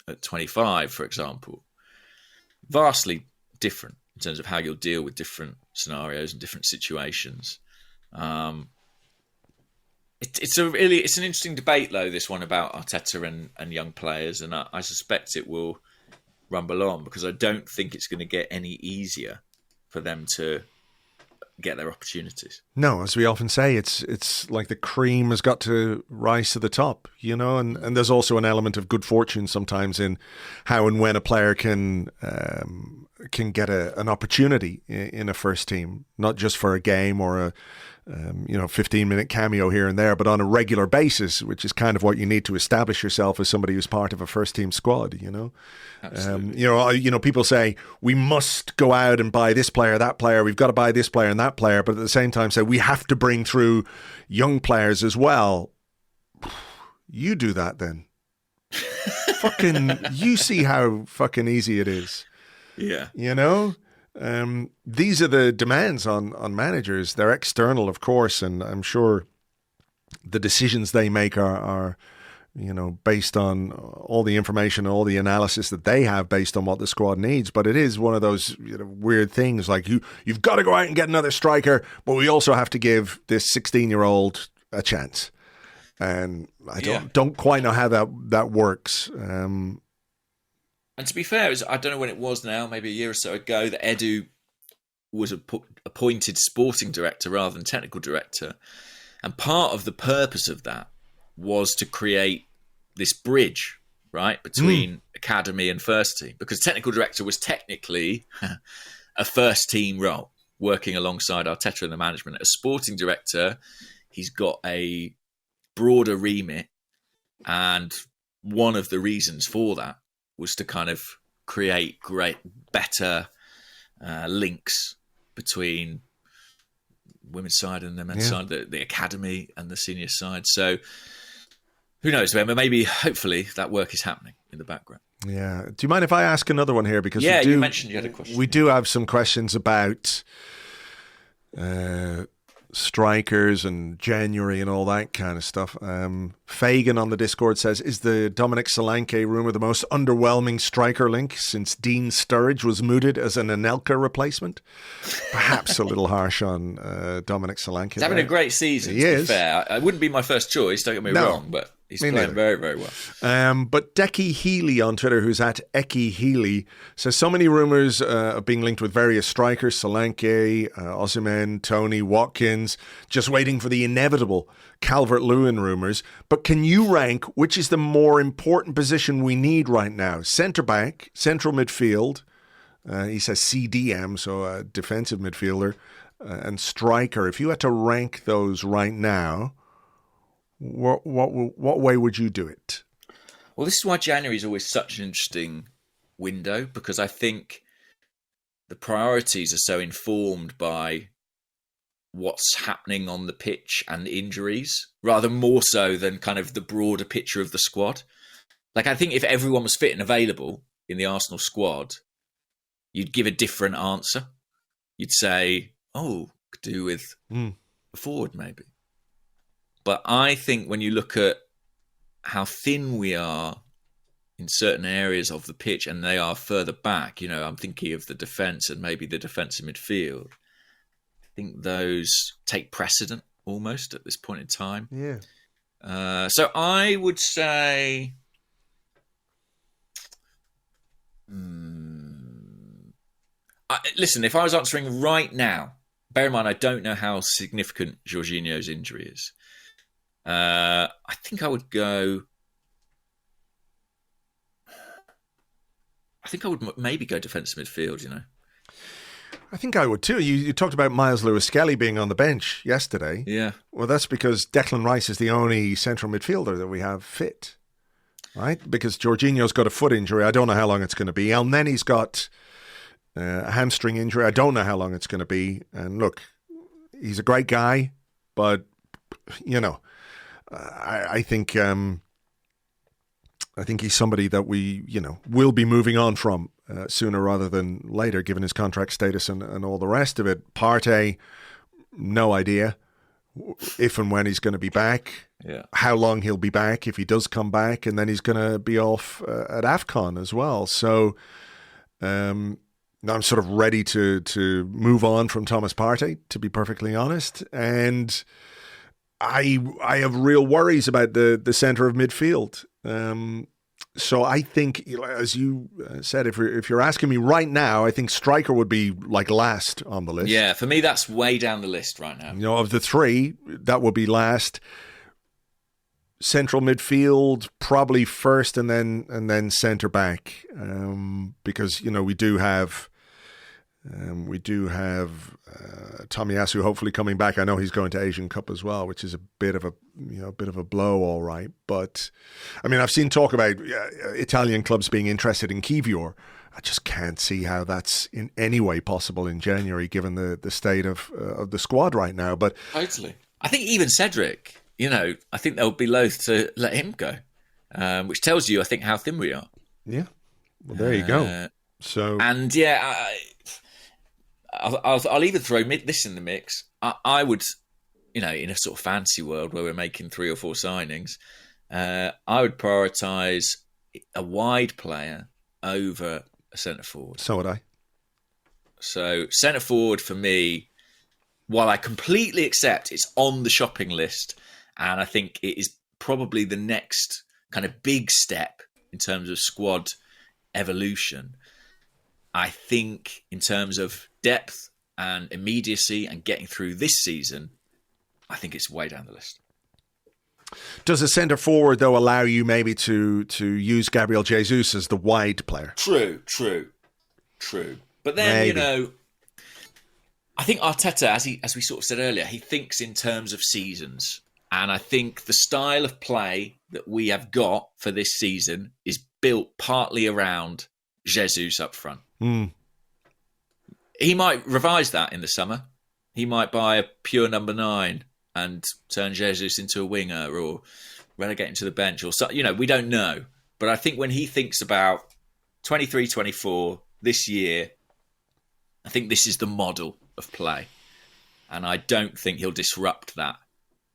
[SPEAKER 4] at 25, for example, vastly different in terms of how you'll deal with different scenarios and different situations. It's an interesting debate, though, this one about Arteta and young players, and I suspect it will rumble on because I don't think it's going to get any easier for them to get their opportunities.
[SPEAKER 3] No, as we often say, it's like the cream has got to rise to the top, you know, and there's also an element of good fortune sometimes in how and when a player can get an opportunity in a first team, not just for a game or a 15-minute cameo here and there, but on a regular basis, which is kind of what you need to establish yourself as somebody who's part of a first-team squad, you know. People say we must go out and buy this player, that player, we've got to buy this player and that player, but at the same time say we have to bring through young players as well. You do that then. You see how fucking easy it is.
[SPEAKER 4] Yeah.
[SPEAKER 3] You know? These are the demands on managers. They're external, of course, and I'm sure the decisions they make are based on all the information, all the analysis that they have based on what the squad needs. But it is one of those weird things, like you've got to go out and get another striker, but we also have to give this 16-year-old a chance. And I don't quite know how that works.
[SPEAKER 4] And to be fair, I don't know when it was now, maybe a year or so ago, that Edu was appointed sporting director rather than technical director. And part of the purpose of that was to create this bridge, right, between academy and first team. Because technical director was technically a first team role, working alongside Arteta and the management. As sporting director, he's got a broader remit. And one of the reasons for that was to kind of create better links between women's side and the men's side, the academy and the senior side. So who knows? Maybe, hopefully, that work is happening in the background.
[SPEAKER 3] Yeah. Do you mind if I ask another one here? Because
[SPEAKER 4] you mentioned you had a question.
[SPEAKER 3] We do have some questions about strikers and January and all that kind of stuff. Fagan on the Discord says, is the Dominic Solanke rumour the most underwhelming striker link since Dean Sturridge was mooted as an Anelka replacement? Perhaps a little harsh on Dominic Solanke.
[SPEAKER 4] He's having a great season, to be fair. It wouldn't be my first choice, don't get me wrong, but he's playing very, very well.
[SPEAKER 3] But Decky Healy on Twitter, who's at Eki Healy, says so many rumours of being linked with various strikers, Solanke, Osimhen, Tony, Watkins, just waiting for the inevitable Calvert-Lewin rumours. But can you rank which is the more important position we need right now? Centre-back, central midfield, he says CDM, so a defensive midfielder, and striker. If you had to rank those right now, what way would you do it?
[SPEAKER 4] Well, this is why January is always such an interesting window, because I think the priorities are so informed by what's happening on the pitch and injuries, rather more so than kind of the broader picture of the squad. Like, I think if everyone was fit and available in the Arsenal squad, you'd give a different answer. You'd say, could do with a forward maybe. But I think when you look at how thin we are in certain areas of the pitch, and they are further back, I'm thinking of the defence and maybe the defensive midfield, I think those take precedent almost at this point in time.
[SPEAKER 3] Yeah.
[SPEAKER 4] So I would say... listen, if I was answering right now, bear in mind I don't know how significant Jorginho's injury is. I think I would go... I think I would maybe go defensive midfield,
[SPEAKER 3] I think I would too. You talked about Miles Lewis-Skelly being on the bench yesterday.
[SPEAKER 4] Yeah.
[SPEAKER 3] Well, that's because Declan Rice is the only central midfielder that we have fit, right? Because Jorginho's got a foot injury. I don't know how long it's going to be. El Nenny's got a hamstring injury. I don't know how long it's going to be. And look, he's a great guy, but I think he's somebody that we will be moving on from sooner rather than later, given his contract status and all the rest of it. Partey, no idea if and when he's going to be back.
[SPEAKER 4] Yeah.
[SPEAKER 3] How long he'll be back if he does come back, and then he's going to be off at AFCON as well. So I'm sort of ready to move on from Thomas Partey, to be perfectly honest. And I have real worries about the centre of midfield. So I think, as you said, if you're asking me right now, I think striker would be like last on the list.
[SPEAKER 4] Yeah, for me, that's way down the list right now.
[SPEAKER 3] Of the three, that would be last. Central midfield probably first, and then centre back, because we do have Tomiyasu hopefully coming back. I know he's going to Asian Cup as well, which is a bit of a blow, all right. But I mean, I've seen talk about Italian clubs being interested in Kivior. I just can't see how that's in any way possible in January, given the state of the squad right now. But
[SPEAKER 4] totally, I think even Cedric. I think they'll be loath to let him go, which tells you, I think, how thin we are. Yeah.
[SPEAKER 3] Well, there you go. So,
[SPEAKER 4] and yeah, I'll even throw this in the mix. I would, in a sort of fancy world where we're making 3 or 4 signings, I would prioritise a wide player over a centre forward.
[SPEAKER 3] So would I.
[SPEAKER 4] So centre forward for me, while I completely accept it's on the shopping list, and I think it is probably the next kind of big step in terms of squad evolution, I think in terms of depth and immediacy and getting through this season, I think it's way down the list.
[SPEAKER 3] Does a centre forward, though, allow you maybe to use Gabriel Jesus as the wide player?
[SPEAKER 4] True. But then,
[SPEAKER 3] maybe.
[SPEAKER 4] I think Arteta, as we sort of said earlier, he thinks in terms of seasons. And I think the style of play that we have got for this season is built partly around Jesus up front.
[SPEAKER 3] Mm.
[SPEAKER 4] He might revise that in the summer. He might buy a pure number 9 and turn Jesus into a winger or relegate him to the bench or something. We don't know. But I think when he thinks about 23-24 this year, I think this is the model of play. And I don't think he'll disrupt that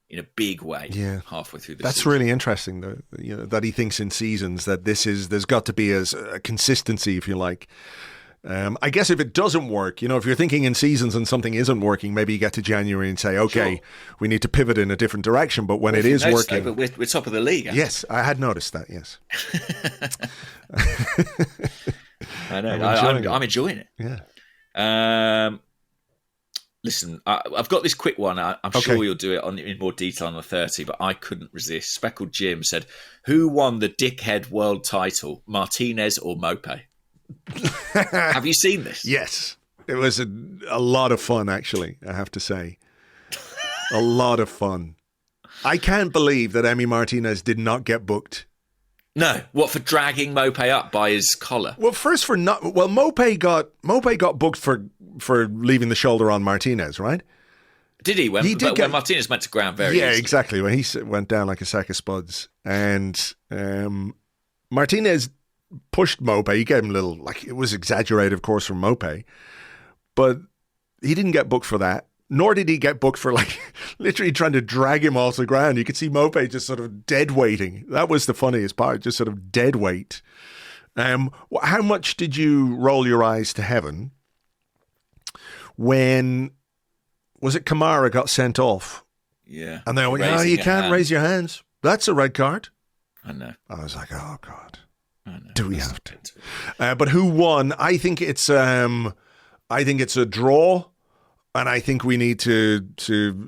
[SPEAKER 4] in a big way halfway through the season. That's
[SPEAKER 3] really interesting, though, that he thinks in seasons, that there's got to be a consistency, if you like. I guess if it doesn't work, if you're thinking in seasons and something isn't working, maybe you get to January and say, okay, we need to pivot in a different direction. But when it is working...
[SPEAKER 4] But we're top of the league.
[SPEAKER 3] Yes, I had noticed that, yes.
[SPEAKER 4] I know. I'm enjoying it.
[SPEAKER 3] Yeah.
[SPEAKER 4] Listen, I've got this quick one. I'm sure you'll do it in more detail on the 30, but I couldn't resist. Speckled Jim said, who won the dickhead world title, Martinez or Mope? Have you seen this?
[SPEAKER 3] Yes. It was a lot of fun, actually, I have to say. A lot of fun. I can't believe that Emi Martinez did not get booked.
[SPEAKER 4] No. What, for dragging Mope up by his collar?
[SPEAKER 3] Well, first for not... Well, Mope got booked for leaving the shoulder on Martinez, right?
[SPEAKER 4] Did he? When Martinez went to ground very easily.
[SPEAKER 3] Exactly. When he went down like a sack of spuds. And Martinez pushed Mope. He gave him a little... it was exaggerated, of course, from Mope. But he didn't get booked for that. Nor did he get booked for literally trying to drag him off the ground. You could see Mope just sort of dead weighting. That was the funniest part, just sort of dead weight. How much did you roll your eyes to heaven when, was it Kamara got sent off?
[SPEAKER 4] Yeah.
[SPEAKER 3] And they went, you can't raise your hands. That's a red card.
[SPEAKER 4] I know.
[SPEAKER 3] I was like, oh God.
[SPEAKER 4] I know.
[SPEAKER 3] Do we have to? But who won? I think it's a draw. And I think we need to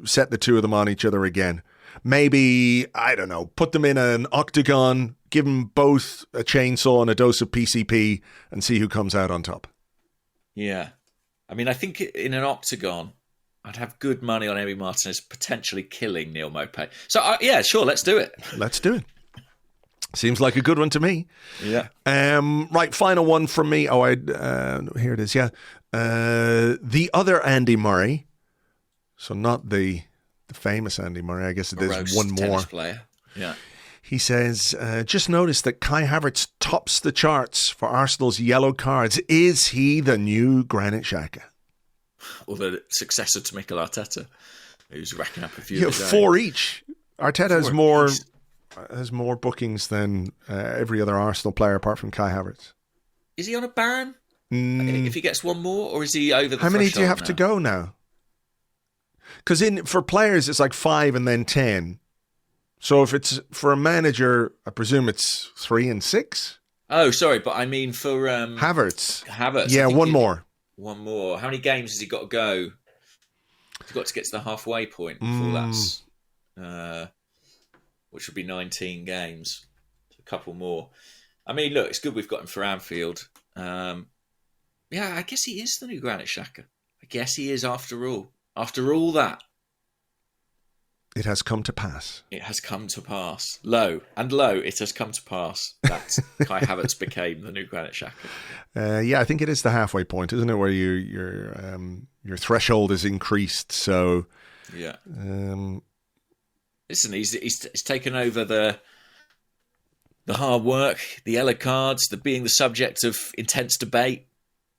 [SPEAKER 3] set the two of them on each other again. Maybe, I don't know, put them in an octagon, give them both a chainsaw and a dose of PCP and see who comes out on top.
[SPEAKER 4] Yeah. I mean, I think in an octagon, I'd have good money on Emi Martinez potentially killing Neil Mope. So, yeah, sure, let's do it.
[SPEAKER 3] Let's do it. Seems like a good one to me.
[SPEAKER 4] Yeah.
[SPEAKER 3] Right, final one from me. Oh, here it is, yeah. The other Andy Murray, so not the The famous Andy Murray. I guess there's
[SPEAKER 4] Gross
[SPEAKER 3] one more.
[SPEAKER 4] tennis player. Yeah.
[SPEAKER 3] He says, just noticed that Kai Havertz tops the charts for Arsenal's yellow cards. Is he the new Granit Xhaka?
[SPEAKER 4] Or the successor to Mikel Arteta, who's racking up a few.
[SPEAKER 3] Yeah, 4 each. Arteta has more bookings than every other Arsenal player apart from Kai Havertz.
[SPEAKER 4] Is he on a ban? If he gets one more, or is he over the
[SPEAKER 3] How many do you have
[SPEAKER 4] now?
[SPEAKER 3] to go now? Because for players, it's like 5 and then 10. So if it's for a manager, I presume it's 3 and 6.
[SPEAKER 4] Oh, sorry, but I mean for
[SPEAKER 3] Havertz.
[SPEAKER 4] Havertz.
[SPEAKER 3] One more.
[SPEAKER 4] One more. How many games has he got to go? He's got to get to the halfway point before that's, which would be 19 games. A couple more. I mean, look, it's good we've got him for Anfield. Yeah, I guess he is the new Granit Xhaka. I guess he is after all. After all that.
[SPEAKER 3] It has come to pass.
[SPEAKER 4] It has come to pass. It has come to pass that Kai Havertz became the new Granit Xhaka.
[SPEAKER 3] Yeah, I think it is the halfway point, isn't it, where your threshold is increased. So,
[SPEAKER 4] yeah. Listen, he's taken over the hard work, the yellow cards, the being the subject of intense debate.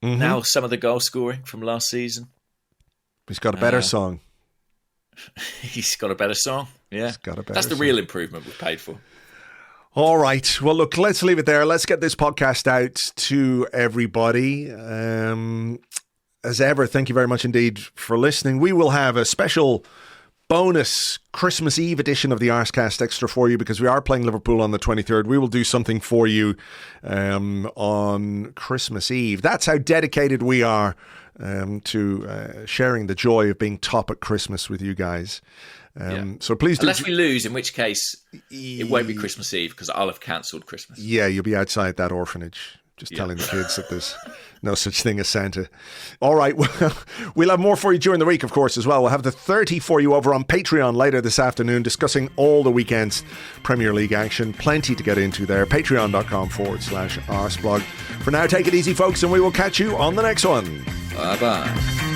[SPEAKER 4] Mm-hmm. Now some of the goal scoring from last season.
[SPEAKER 3] He's got a better song.
[SPEAKER 4] He's got a better song. Yeah. That's the real improvement we've paid for.
[SPEAKER 3] All right. Well, look, let's leave it there. Let's get this podcast out to everybody. As ever, thank you very much indeed for listening. We will have a special bonus Christmas Eve edition of the Arsecast Extra for you because we are playing Liverpool on the 23rd. We will do something for you on Christmas Eve. That's how dedicated we are to sharing the joy of being top at Christmas with you guys. So please do.
[SPEAKER 4] Unless we lose, in which case it won't be Christmas Eve because I'll have cancelled Christmas.
[SPEAKER 3] Yeah, you'll be outside that orphanage just telling the kids that there's no such thing as Santa. All right, well, we'll have more for you during the week, of course, as well. We'll have the 30 for you over on Patreon later this afternoon, discussing all the weekend's Premier League action. Plenty to get into there. Patreon.com/Arseblog. For now, take it easy, folks, and we will catch you on the next one.
[SPEAKER 4] Bye-bye.